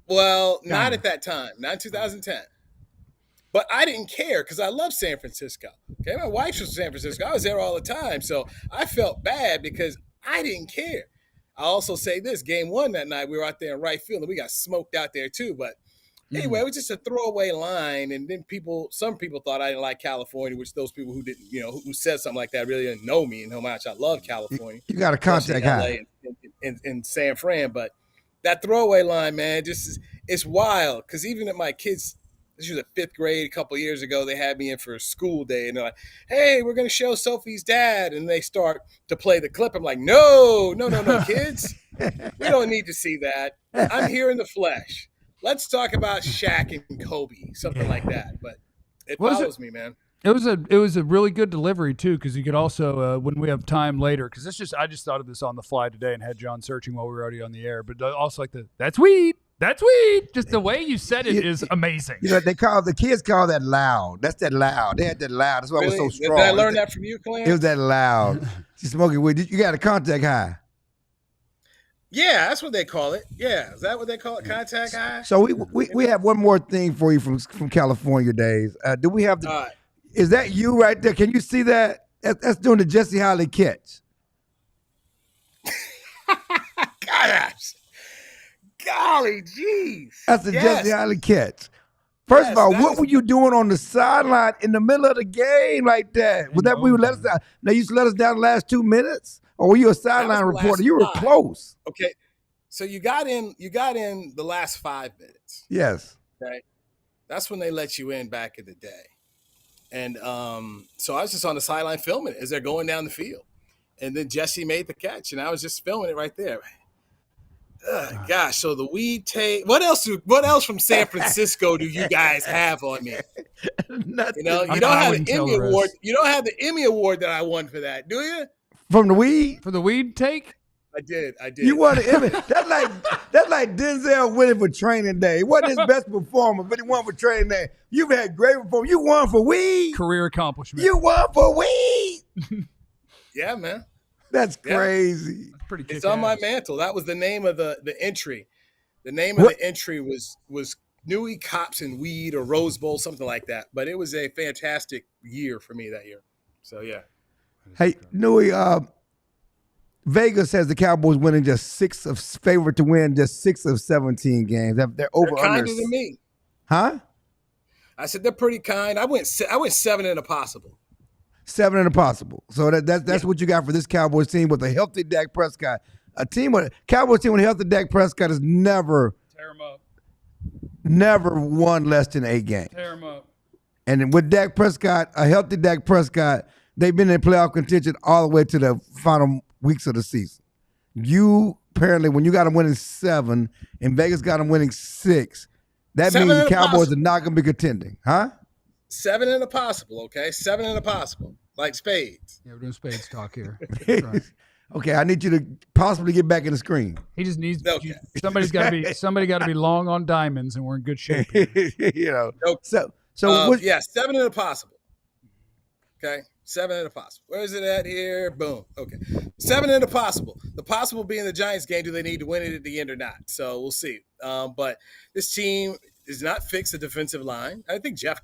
well, Kinda. not at that time, not in 2010. But I didn't care because I love San Francisco. Okay, my wife's from San Francisco. I was there all the time. So I felt bad because I didn't care. I also say this, game 1 that night, we were out there in right field, and we got smoked out there too. But anyway, it was just a throwaway line. And then some people thought I didn't like California, which those people who didn't, you know, who said something like that really didn't know me and how much I love California. You got a contact high. in San Fran. But that throwaway line, man, it's wild. Because even at my kids, this was a 5th grade a couple of years ago, they had me in for a school day, and they're like, hey, we're going to show Sophie's dad. And they start to play the clip. I'm like, no, kids. We don't need to see that. I'm here in the flesh. Let's talk about Shaq and Kobe, something like that. But it follows me, man. It was a really good delivery too, because you could also when we have time later, because I just thought of this on the fly today and had John searching while we were already on the air, but also like that's weed. Just the way you said it is amazing. You know, the kids call that loud. That's that loud. They had that loud. That's why it was so strong. Did I learn that from you, Clarence? It was that loud. She's smoking weed. You got a contact high. Yeah, that's what they call it. Yeah, is that what they call it? Contact high? So we have one more thing for you from California days. Do we have All right. Is that you right there? Can you see that? That's doing the Jesse Holly catch. Gosh. Golly, jeez. That's the Yes. Jesse Holly catch. First Yes, of all, that what is- were you doing on the sideline in the middle of the game like that? Was that we let us down? They used to let us down the last 2 minutes? Or were you a sideline the reporter? last You were 5. close. Okay. So you got in the last 5 minutes. Yes. Okay. That's when they let you in back in the day. And so I was just on the sideline filming it as they're going down the field. And then Jesse made the catch, and I was just filming it right there. Gosh, so the weed tape. What else from San Francisco do you guys have on me? Nothing. You know, you don't have the Emmy Award. You don't have the Emmy Award that I won for that, do you? From the weed? For the weed take? I did. You won an Emmy. That's like Denzel winning for Training Day. It wasn't his best performance, but he won for Training Day. You've had great performance. You won for weed. Career accomplishment. You won for weed. Yeah, man. That's crazy. That's pretty It's on my mantle. That was the name of the entry. The name of the entry was Newy Cops and Weed or Rose Bowl, something like that. But it was a fantastic year for me that year. So yeah. Hey, Newy, Vegas has the Cowboys winning favorite to win just 6 of 17 games. They're over They're under. kinder than me. Huh? I said they're pretty kind. I went 7 in a possible. 7 in a possible. So that's what you got for this Cowboys team with a healthy Dak Prescott. Cowboys team with a healthy Dak Prescott has never won less than 8 games. Tear him up. And with Dak Prescott, a healthy Dak Prescott, they've been in playoff contention all the way to the final weeks of the season. You apparently, when you got them winning 7 and Vegas got them winning 6, that means the Cowboys are not going to be contending, huh? 7 in a possible, okay? 7 in a possible, like spades. Yeah, we're doing spades talk here. Right. Okay, I need you to possibly get back in the screen. He just needs Okay. somebody got to be long on diamonds, and we're in good shape here. You know, Okay. so 7 in a possible. Okay, 7 in a possible. Where is it at here? Boom. Okay, 7 in a possible. The possible being the Giants game. Do they need to win it at the end or not? So we'll see. But this team does not fix the defensive line. I think Jeff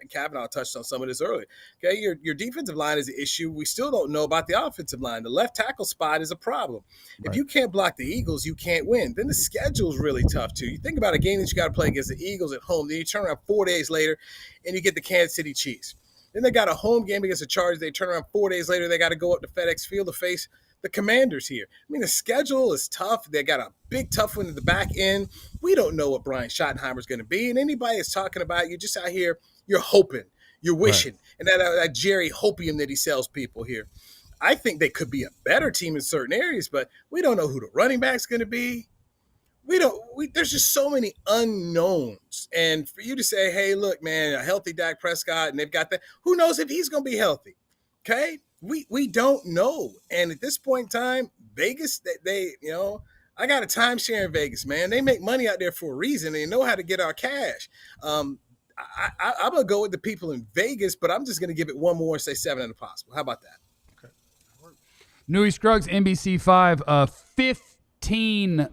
Kavanaugh touched on some of this earlier. Okay, your defensive line is an issue. We still don't know about the offensive line. The left tackle spot is a problem. Right. If you can't block the Eagles, you can't win. Then the schedule is really tough too. You think about a game that you got to play against the Eagles at home. Then you turn around 4 days later, and you get the Kansas City Chiefs. Then they got a home game against the Chargers. They turn around 4 days later. They got to go up to FedEx Field to face the Commanders here. I mean, the schedule is tough. They got a big tough one at the back end. We don't know what Brian Schottenheimer is going to be. And anybody that's talking about it, you're just out here, you're hoping, you're wishing. Right. And that Jerry hopium that he sells people here. I think they could be a better team in certain areas, but we don't know who the running back's going to be. There's just so many unknowns. And for you to say, hey, look, man, a healthy Dak Prescott, and they've got that, who knows if he's going to be healthy? Okay? We don't know. And at this point in time, Vegas, I got a timeshare in Vegas, man. They make money out there for a reason. They know how to get our cash. I'm going to go with the people in Vegas, but I'm just going to give it one more and say 7 in a possible. How about that? Okay. Newy Scruggs, NBC5, 15-time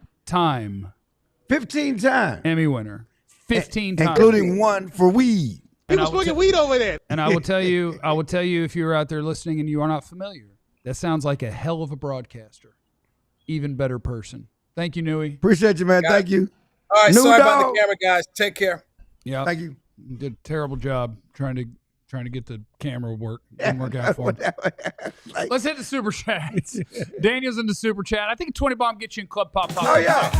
Emmy winner. 15 times. Including one for weed. He was smoking weed over there. And I will tell you, if you're out there listening and you are not familiar, that sounds like a hell of a broadcaster. Even better person. Thank you, Newy. Appreciate you, man. Thank you. All right, sorry about the camera, guys. Take care. Yeah. Thank you. Did a terrible job trying to get the camera work. Didn't work out for him. Let's hit the super chats. Daniel's in the super chat. I think a 20 bomb gets you in Club Pop Pop. Oh, yeah.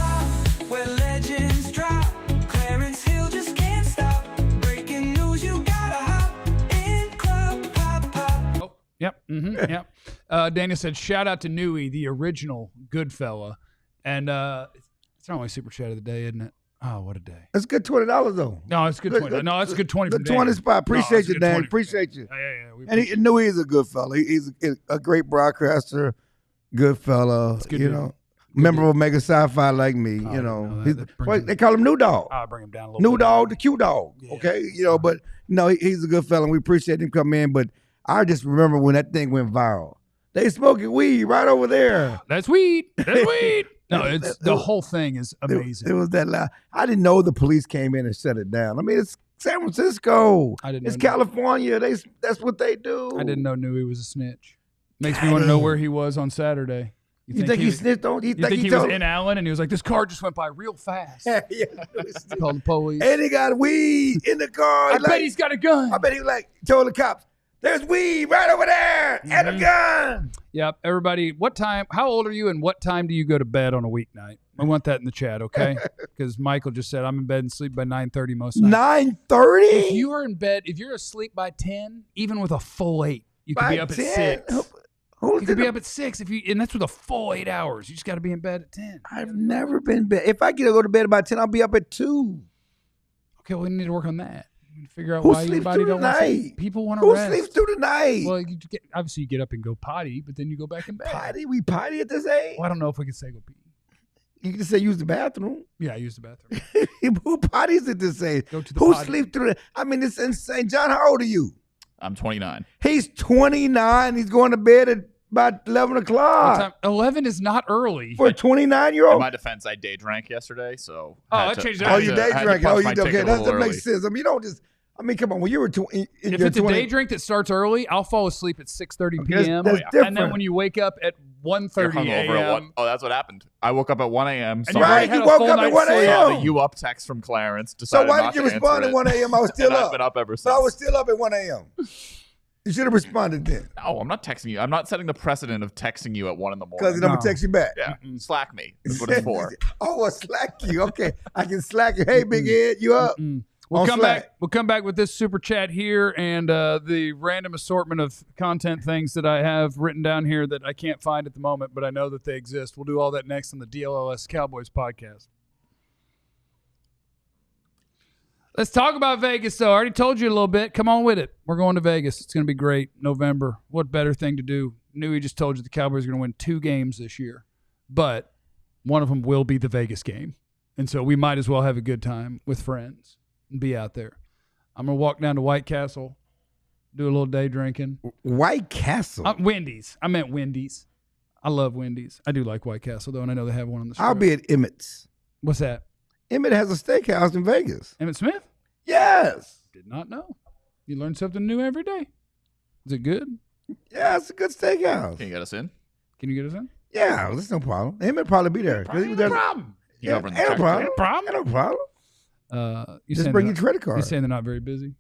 Where legends drop, Clarence Hill just can't stop. Breaking news, you gotta hop in Club Pop Pop. Oh, yep. Mm-hmm, yep. Daniel said, shout out to Newy, the original good fella. And it's not only super chat of the day, isn't it? Oh, what a day. That's good $20, though. No, it's good 20. No, it's good 20 from Good 20 spot. Appreciate you, Dan. Appreciate you. Yeah. And he knew he's a good fella. He's a great broadcaster, good fella, member of Mega Sci-Fi like me, they call him New Dog. I'll bring him down a little bit. New Dog, the Q Dog, Yeah. okay? But he's a good fella, and we appreciate him coming in. But I just remember when that thing went viral. They smoking weed right over there. That's weed. That's weed. No, the whole thing is amazing. It was that loud. I didn't know the police came in and shut it down. I mean, it's San Francisco. It's California. That's what they do. I didn't know Newy was a snitch. Makes me want to know where he was on Saturday. You think he snitched on? You think he was in Allen and he was like, this car just went by real fast. Yeah. Called the police. And he got weed in the car. I bet he's got a gun. I bet he told the cops, there's weed right over there and a gun. Yep. Everybody, how old are you and what time do you go to bed on a weeknight? I want that in the chat, okay? Because Michael just said I'm in bed and sleep by 9:30 most nights. 9:30? If you are in bed, if you're asleep by 10, even with a full 8, you could be up 10? At 6. You could be up at 6 and that's with a full 8 hours. You just got to be in bed at 10. I've never been in bed. If I get to go to bed about 10, I'll be up at 2. Okay, well, we need to work on that. Figure out Who why your body don't want to. People want to rest. Who sleeps through the night? Well, obviously you get up and go potty, but then you go back in bed. Potty? We potty at this age? Well, I don't know if we can say go pee. You can just say use the bathroom. Yeah, I use the bathroom. Who potties at this age? Go to the Who potty. sleeps through the? I mean, it's insane. John, how old are you? I'm 29. He's 29. He's going to bed at about 11 o'clock. 11 is not early. For a 29-year-old? In my defense, I day drank yesterday, so. That changed Oh, you day drank. Oh, you okay? That makes makes sense. I mean, you don't just. I mean, come on. When you were if it's a day drink that starts early, I'll fall asleep at 6:30 p.m. That's different. And then when you wake up at 1:30 hungover at a.m. Oh, that's what happened. I woke up at 1 a.m. And Saw, you already Right, had you a woke full up at night's 1 sleep. saw a.m. the you up text from Clarence. So Decided why not did you to respond answer at it. 1 a.m.? I was still And I've up. been up ever since. But I was still up at 1 a.m. You should have responded then. No, I'm not texting you. I'm not setting the precedent of texting you at 1 in the morning. Because I'm going to text you back. Yeah, Slack me. That's what it's for. Oh, I'll slack you. Okay. I can slack you. Hey, Big Ed, you up? We'll On come Slack. back. We'll come back with this super chat here and the random assortment of content things that I have written down here that I can't find at the moment, but I know that they exist. We'll do all that next on the DLLS Cowboys podcast. Let's talk about Vegas, though. I already told you a little bit. Come on with it. We're going to Vegas. It's going to be great. November. What better thing to do? Newy just told you the Cowboys are going to win 2 games this year, but one of them will be the Vegas game. And so we might as well have a good time with friends and be out there. I'm going to walk down to White Castle, do a little day drinking. White Castle. Wendy's. I meant Wendy's. I love Wendy's. I do like White Castle, though, and I know they have one on the strip. I'll be at Emmett's. What's that? Emmett has a steakhouse in Vegas. Emmett Smith? Yes. Did not know. You learn something new every day. Is it good? Yeah, it's a good steakhouse. Can you get us in? Can you get us in? Yeah, that's no problem. Emmett probably be there. 'Cause he was there. No problem. You Yeah, over in ain't the no check- problem. No problem. Ain't no problem. You Just saying bring they're your credit not- You card. saying they're not very busy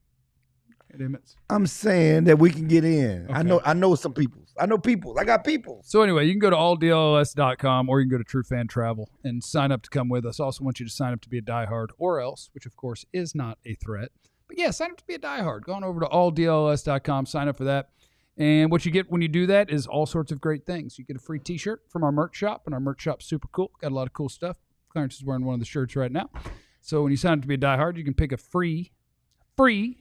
at Emmett's? I'm saying that we can get in. Okay. I know some people. I know people. I got people. So anyway, you can go to alldlls.com or you can go to True Fan Travel and sign up to come with us. I also want you to sign up to be a diehard or else, which of course is not a threat. But yeah, sign up to be a diehard. Go on over to alldlls.com, sign up for that. And what you get when you do that is all sorts of great things. You get a free T-shirt from our merch shop, and our merch shop's super cool. Got a lot of cool stuff. Clarence is wearing one of the shirts right now. So when you sign up to be a diehard, you can pick a free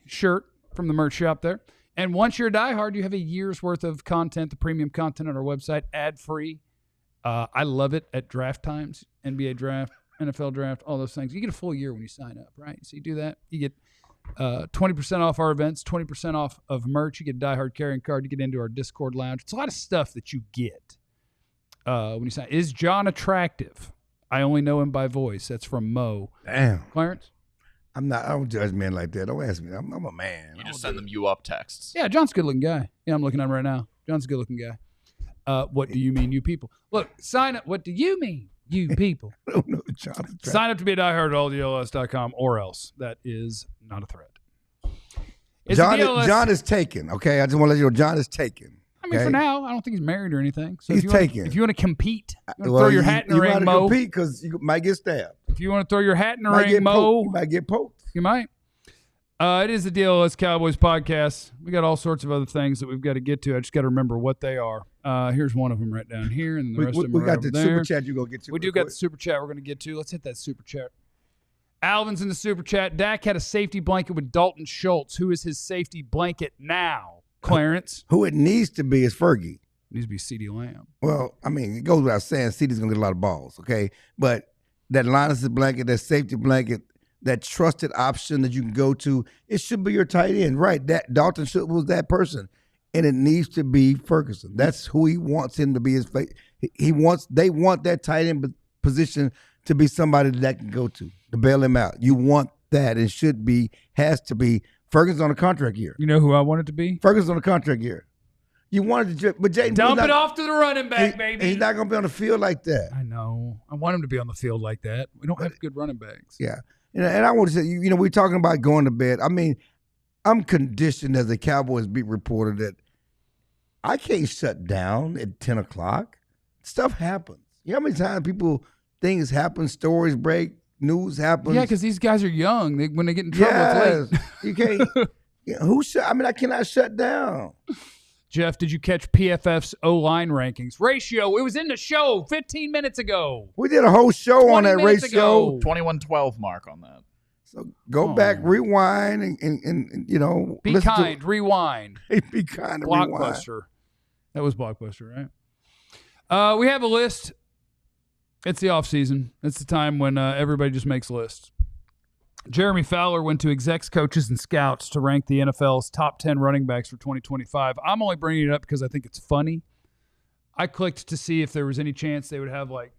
shirt from the merch shop there. And once you're a diehard, you have a year's worth of content, the premium content on our website, ad-free. I love it at draft times, NBA draft, NFL draft, all those things. You get a full year when you sign up, right? So you do that. You get 20% off our events, 20% off of merch. You get a diehard carrying card. You get into our Discord lounge. It's a lot of stuff that you get when you sign. Is John attractive? I only know him by voice. That's from Mo. Damn. Clarence? I don't judge men like that. Don't ask me. I'm a man. You just send them you up texts. Yeah, John's a good-looking guy. Yeah, I'm looking at him right now. John's a good-looking guy. What do you mean, you people? Look, sign up. What do you mean, you people? I don't know, John. Sign up to be a diehard at alldlls.com or else. That is not a threat. Is the DLS John is taken. Okay, I just want to let you know John is taken. I mean, okay? for now, I don't think he's married or anything. So He's if you wanna- taken. If you want to compete, you wanna throw your hat in the you ring, gotta Mo. compete because you might get stabbed. If you want to throw your hat in the Might ring, get Mo, poked. You might get poked. you might. It is the DLLS Cowboys podcast. We got all sorts of other things that we've got to get to. I just got to remember what they are. Here's one of them right down here, and the rest of them We are got over the there. super chat you go get to. We do real got quick. the super chat we're going to get to. Let's hit that super chat. Alvin's in the super chat. Dak had a safety blanket with Dalton Schultz. Who is his safety blanket now? Clarence. Who it needs to be is Fergie. Needs to be CeeDee Lamb. Well, I mean, it goes without saying CeeDee's going to get a lot of balls, okay? But that Linus blanket, that safety blanket, that trusted option that you can go to, it should be your tight end, right? That Dalton Schultz was that person, and it needs to be Ferguson. That's who he wants him to be. They want that tight end position to be somebody that can go to bail him out. You want that. It should be, has to be Ferguson on a contract year. You know who I want it to be? Ferguson on a contract year. You wanted to, but Jayden Dump it off to the running back, baby. He's not going to be on the field like that. I know. I want him to be on the field like that. We don't have good running backs. Yeah. And I want to say, we're talking about going to bed. I mean, I'm conditioned as a Cowboys beat reporter that I can't shut down at 10 o'clock. Stuff happens. You know how many times things happen, stories break, news happens? Yeah, because these guys are young. When they get in trouble, it's late. You can't. I cannot shut down. Jeff, did you catch PFF's O-line rankings? Ratio, it was in the show 15 minutes ago. We did a whole show on that 20 minutes ratio. ago. 21-12 mark on that. So go back, rewind, and Be listen to- kind, rewind. Be kind and rewind. Blockbuster. That was Blockbuster, right? We have a list. It's the off season. It's the time when everybody just makes lists. Jeremy Fowler went to execs, coaches, and scouts to rank the NFL's top 10 running backs for 2025. I'm only bringing it up because I think it's funny. I clicked to see if there was any chance they would have like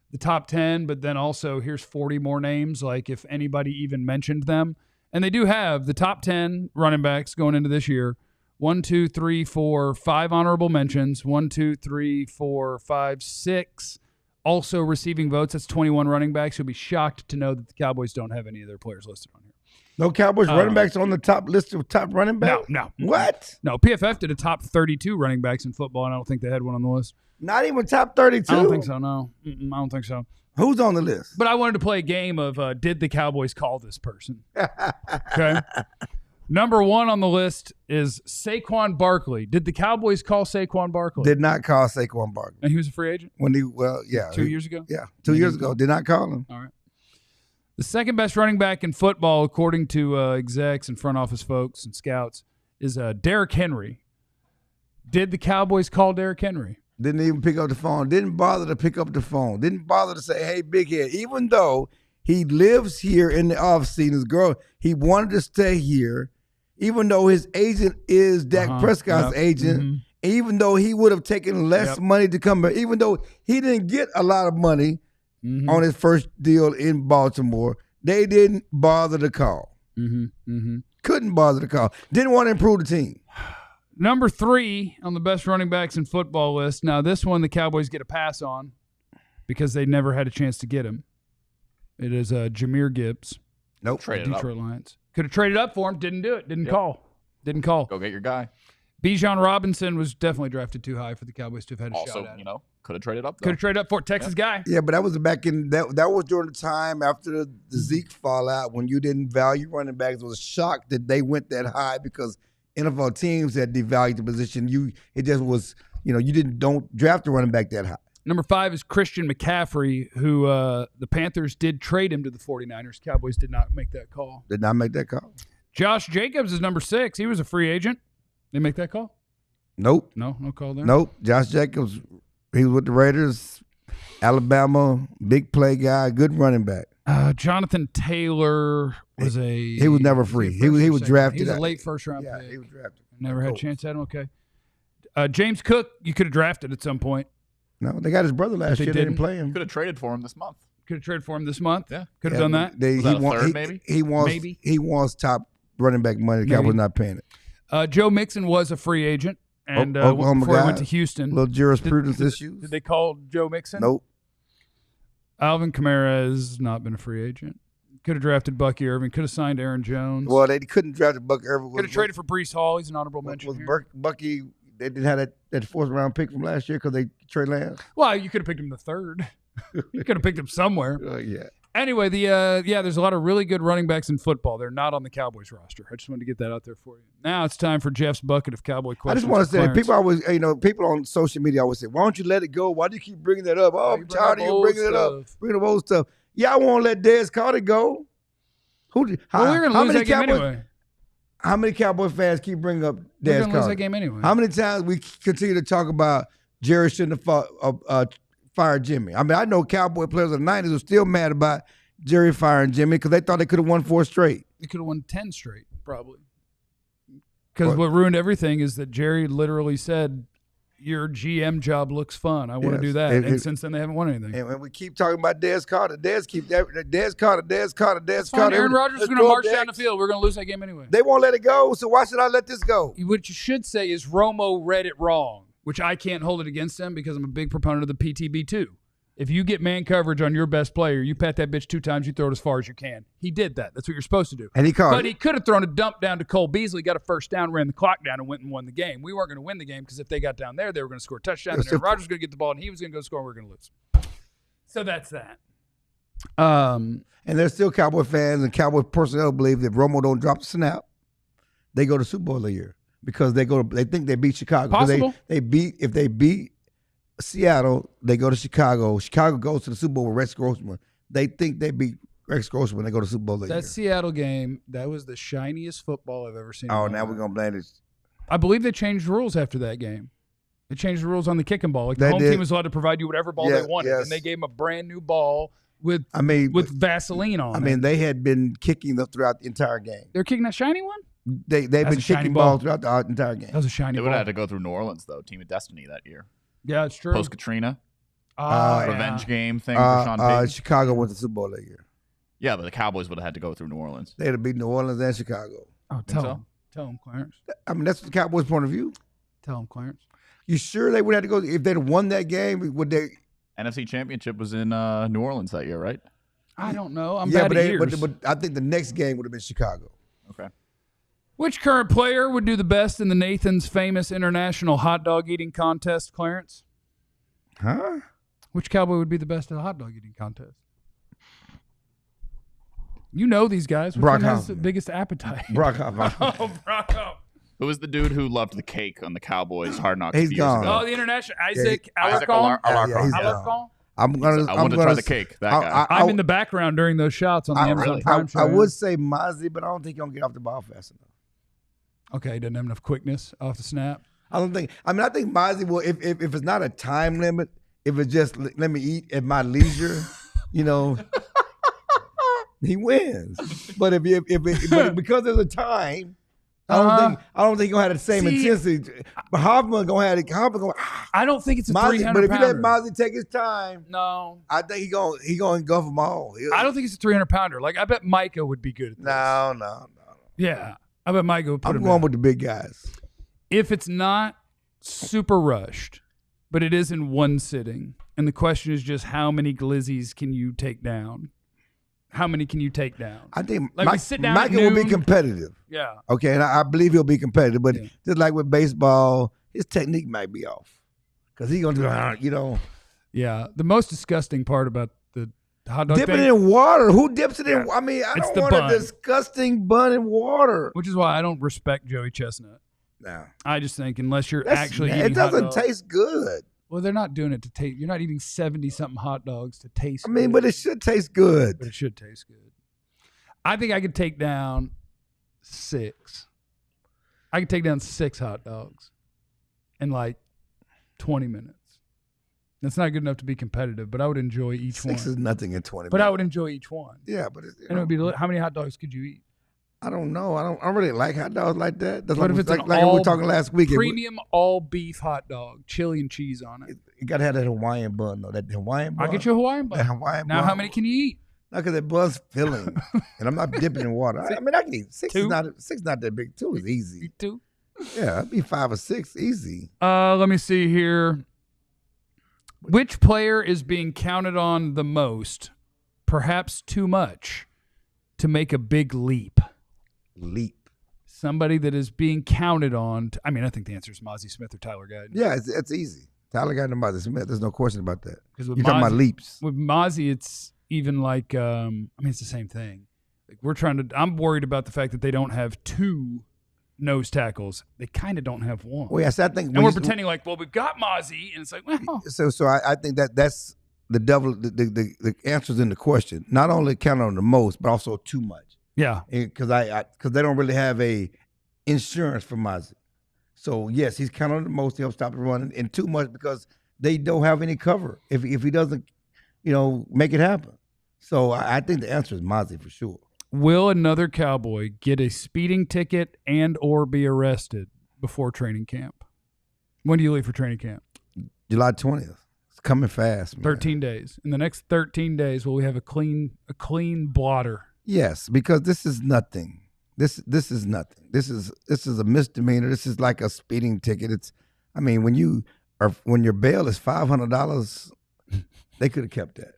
the top 10, but then also here's 40 more names, like if anybody even mentioned them. And they do have the top 10 running backs going into this year 1, 2, 3, 4, 5 honorable mentions. 1, 2, 3, 4, 5, 6 also receiving votes. That's 21 running backs. You'll be shocked to know that the Cowboys don't have any of their players listed on here. No Cowboys running backs on the top list of top running backs? No. What? No, PFF did a top 32 running backs in football, and I don't think they had one on the list. Not even top 32? I don't think so, no. I don't think so. Who's on the list? But I wanted to play a game of did the Cowboys call this person? Okay. Number 1 on the list is Saquon Barkley. Did the Cowboys call Saquon Barkley? Did not call Saquon Barkley. And he was a free agent? Yeah. 2 years ago? Yeah, 2 years ago. Did not call him. All right. The second best running back in football, according to execs and front office folks and scouts, is Derrick Henry. Did the Cowboys call Derrick Henry? Didn't even pick up the phone. Didn't bother to pick up the phone. Didn't bother to say, hey, big head. Even though he lives here in the offseason, he wanted to stay here. Even though his agent is Dak Prescott's agent, even though he would have taken less money to come back, even though he didn't get a lot of money on his first deal in Baltimore, they didn't bother to call. Couldn't bother to call. Didn't want to improve the team. Number 3 on the best running backs in football list. Now, this one the Cowboys get a pass on because they never had a chance to get him. It is Jahmyr Gibbs. Nope. Detroit Lions. Could have traded up for him. Didn't do it. Didn't call. Go get your guy. Bijan Robinson was definitely drafted too high for the Cowboys to have had a shot at him. Also, could have traded up. Could have traded up for Texas guy. Yeah, but that was back in that was during the time after the Zeke fallout when you didn't value running backs. It was a shock that they went that high because NFL teams had devalued the position. It just was, you don't draft a running back that high. Number 5 is Christian McCaffrey, who the Panthers did trade him to the 49ers. Cowboys did not make that call. Did not make that call. Josh Jacobs is number 6. He was a free agent. They make that call? Nope. No call there? Nope. Josh Jacobs, he was with the Raiders, Alabama, big play guy, good running back. Jonathan Taylor was he was never free. He was drafted. He was a late first-round Yeah, pick. he was drafted. Never had a chance at him. Okay. James Cook, you could have drafted at some point. No, they got his brother last year. They didn't play him. Could have traded for him this month. Could have traded for him this month. Yeah. Could have done that. Was that a third, maybe? He wants top running back money. The Cowboys not paying it. Joe Mixon was a free agent, and Oklahoma before he guy. went to Houston. Little jurisprudence issues. Did they call Joe Mixon? Nope. Alvin Kamara has not been a free agent. Could have drafted Bucky Irving. Could have signed Aaron Jones. Well, they couldn't draft Buck Irving. Could have traded for Breece Hall. He's an honorable mention. Was Bucky? They didn't have that 4th round pick from last year because they trade Lance. Well, you could have picked him the 3rd. You could have picked him somewhere. Yeah. Anyway, there's a lot of really good running backs in football. They're not on the Cowboys roster. I just wanted to get that out there for you. Now it's time for Jeff's bucket of Cowboy questions. I just want to say, Clarence. people always, people on social media always say, "Why don't you let it go? Why do you keep bringing that up? Oh, I'm tired of you bringing it up, bringing up old stuff." Y'all won't let Dez Carter go. We're going to lose that game anyway. How many Cowboy fans keep bringing up Dez Carter? We're going to lose that game anyway. How many times we continue to talk about Jerry shouldn't have fired Jimmy? I mean, I know Cowboy players of the 90s were still mad about Jerry firing Jimmy because they thought they could have won 4 straight. They could have won 10 straight, probably. Because what ruined everything is that Jerry literally said, your GM job looks fun. I want to do that. And since then, they haven't won anything. And when we keep talking about Dez Carter, Dez Carter. Aaron Rodgers is going to march down the field. We're going to lose that game anyway. They won't let it go, so why should I let this go? What you should say is Romo read it wrong, which I can't hold it against him because I'm a big proponent of the PTB2. If you get man coverage on your best player, you pat that bitch 2 times, you throw it as far as you can. He did that. That's what you're supposed to do. And he caught it. But he could have thrown a dump down to Cole Beasley, got a first down, ran the clock down, and went and won the game. We weren't going to win the game because if they got down there, they were going to score a touchdown, and Aaron Rodgers was going to get the ball, and he was going to go score, and we were going to lose. So that's that. And there's still Cowboy fans and Cowboy personnel believe that Romo don't drop the snap, they go to Super Bowl a year because they think they beat Chicago. Possible. If they beat Seattle, they go to Chicago. Chicago goes to the Super Bowl with Rex Grossman. They think they beat Rex Grossman. They go to the Super Bowl that year. That Seattle game, that was the shiniest football I've ever seen. Oh, now we're going to blame it. I believe they changed rules after that game. They changed the rules on the kicking ball. Like the home team was allowed to provide you whatever ball they wanted, and they gave them a brand new ball with Vaseline on. I mean, they had been kicking throughout the entire game. They're kicking that shiny one? They've been kicking balls throughout the entire game. That was a shiny They ball. would have had to go through New Orleans, though. Team of Destiny that year. Yeah, it's true. Post-Katrina. Revenge game thing for Sean Payton. Chicago went to the Super Bowl that year. Yeah, but the Cowboys would have had to go through New Orleans. They'd have beat New Orleans and Chicago. Oh, tell Tell him, Clarence. I mean, that's the Cowboys' point of view. Tell him, Clarence. You sure they would have to go if they'd won that game? Would they? NFC Championship was in New Orleans that year, right? I don't know. I'm Yeah, bad at years. but I think the next game would have been Chicago. Okay. Which current player would do the best in the Nathan's famous international hot dog eating contest, Clarence? Huh? Which Cowboy would be the best at a hot dog eating contest? You know these guys. Which Brock one has the Hoffman. biggest appetite? Brock Hoffman. Oh, Brock Hoffman. Who was the dude who loved the cake on the Cowboys Hard Knocks? He's a few years gone. ago? Oh, the international Isaac Isaac Alarcon. Yeah, he's Alarcon? gone. I'm gonna. I wanted to try the cake. That guy. I'm in the background during those shots on the Amazon really? Prime show. I would say Mozzie, but I don't think he's gonna get off the ball fast enough. Okay, he doesn't have enough quickness off the snap. I don't think. I mean, I think Mozzie will. If it's not a time limit, if it's just let me eat at my leisure, he wins. But if because there's a time, I don't think he'll have the same intensity. But Hoffman gonna have it. Hoffman gonna. I don't think it's a Mozzie, 300 but if you let pounder. Mozzie take his time, No. I think he gonna engulf them all. I don't think it's a 300 pounder. Like, I bet Micah would be good at this. No. Yeah. I bet Micah would put I'm him going down. with the big guys. If it's not super rushed, but it is in one sitting, and the question is just how many glizzies can you take down? How many can you take down? I think Like, we sit down at Micah will be noon. competitive. Yeah. Okay, and I believe he'll be competitive. But Yeah. just like with baseball, his technique might be off because he's gonna do Yeah. The most disgusting part about the hot dog dipping thing, it in water. Who dips it in? I mean, I It's don't the want bun. a disgusting bun in water. which is why I don't respect Joey Chestnut. Nah, I just think unless you're That's- actually it eating hot doesn't dogs- taste good. Well, they're not doing it to taste. You're not eating 70-something hot dogs to taste I mean, good, but it should taste good. but it should taste good. I think I could take down 6. I could take down 6 hot dogs in like 20 minutes. That's not good enough to be competitive, but I would enjoy each 6 one. is nothing in 20 But I minutes. would enjoy each one. Yeah, but And it would be how many hot dogs could you eat? I don't know. I don't really like hot dogs like that. That's What like, if it's like, an like we all were talking last week. Premium all beef hot dog, chili and cheese on it. You gotta have that Hawaiian bun though. That Hawaiian bun. I'll get you a Hawaiian that bun. Hawaiian Now, bun. how many can you eat? Not because that bun's filling, and I'm not dipping in water. I mean, I can eat 6. Two? Is not that big. 2 is easy. You too? Yeah, I'd be 5 or 6 easy. Let me see here. Which player is being counted on the most, perhaps too much, to make a big leap? Leap. Somebody that is being counted on. I think the answer is Mozzie Smith or Tyler Guyton. Yeah, it's easy. Tyler got him by the Smith. There's no question about that. Because You're talking about leaps. With Mozzie, it's even like, it's the same thing. Like I'm worried about the fact that they don't have 2 nose tackles. They kind of don't have 1. Well, yes, I think. And we're pretending like, well, we've got Mozzie, and it's like, well, So I think that's the devil. The answer's in the question. Not only count on the most, but also too much. yeah. Because they don't really have a insurance for Mozzie. So yes, he's counting on the most. He'll stop the run, and too much because they don't have any cover if he doesn't, make it happen. So I think the answer is Mozzie for sure. Will another Cowboy get a speeding ticket and or be arrested before training camp? When do you leave for training camp? July 20th. It's coming fast, man. 13 days. In the next 13 days, will we have a clean blotter? Yes, because this is nothing. This is nothing. This is a misdemeanor. This is like a speeding ticket. When your bail is $500, they could have kept that.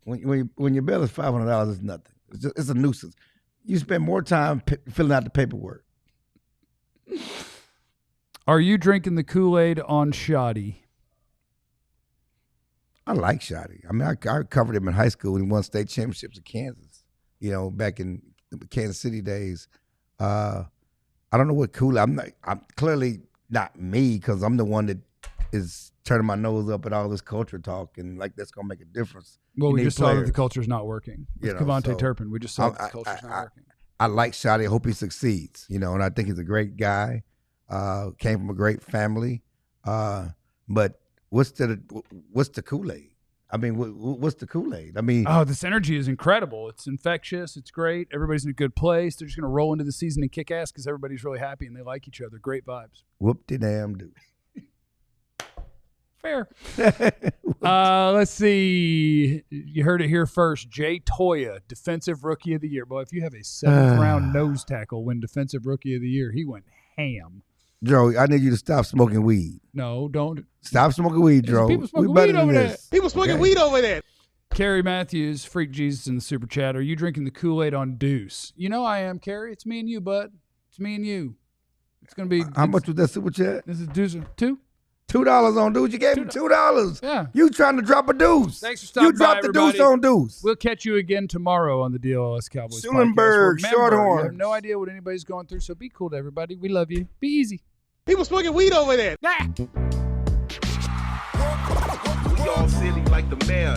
When your bail is $500, it's nothing. It's a nuisance. You spend more time filling out the paperwork. Are you drinking the Kool-Aid on Shoddy? I like Shotty. I covered him in high school when he won state championships in Kansas. Back in the Kansas City days. I don't know what Kool-Aid. I'm clearly not me because I'm the one that is turning my nose up at all this culture talk and like that's gonna make a difference. Well, You we need just saw that the players. culture's not working. With You know, KaVontae so- Turpin, we just saw that the culture's not working. I like Shotty. I hope he succeeds. And I think he's a great guy. Came from a great family. But what's the Kool-Aid? What's the Kool-Aid? Oh, this energy is incredible. It's infectious. It's great. Everybody's in a good place. They're just going to roll into the season and kick ass because everybody's really happy and they like each other. Great vibes. Whoop-de-damn do. Fair. Let's see. You heard it here first. Jay Toya, Defensive Rookie of the Year. Boy, if you have a 7th-round nose tackle win Defensive Rookie of the Year, he went ham. Joe, I need you to stop smoking weed. No, don't. Stop smoking weed, There's Joe. people smoking We better weed than over there. this. He was smoking weed over there. Carrie Matthews, Freak Jesus in the Super Chat. Are you drinking the Kool-Aid on Deuce? You know I am, Carrie. It's me and you, bud. It's me and you. It's going to be. How much was that super chat? This is Deuce. 2? $2 on Deuce. You gave him $2. Yeah. You trying to drop a deuce. Thanks for stopping You dropped by, the deuce everybody. on Deuce. We'll catch you again tomorrow on the DLLS Cowboys Schulenberg, podcast. Remember, Shorthorns. you have no idea what anybody's going through, so be cool to everybody. We love you. Be easy. He was smoking weed over there. Ah. We all silly like the mayor.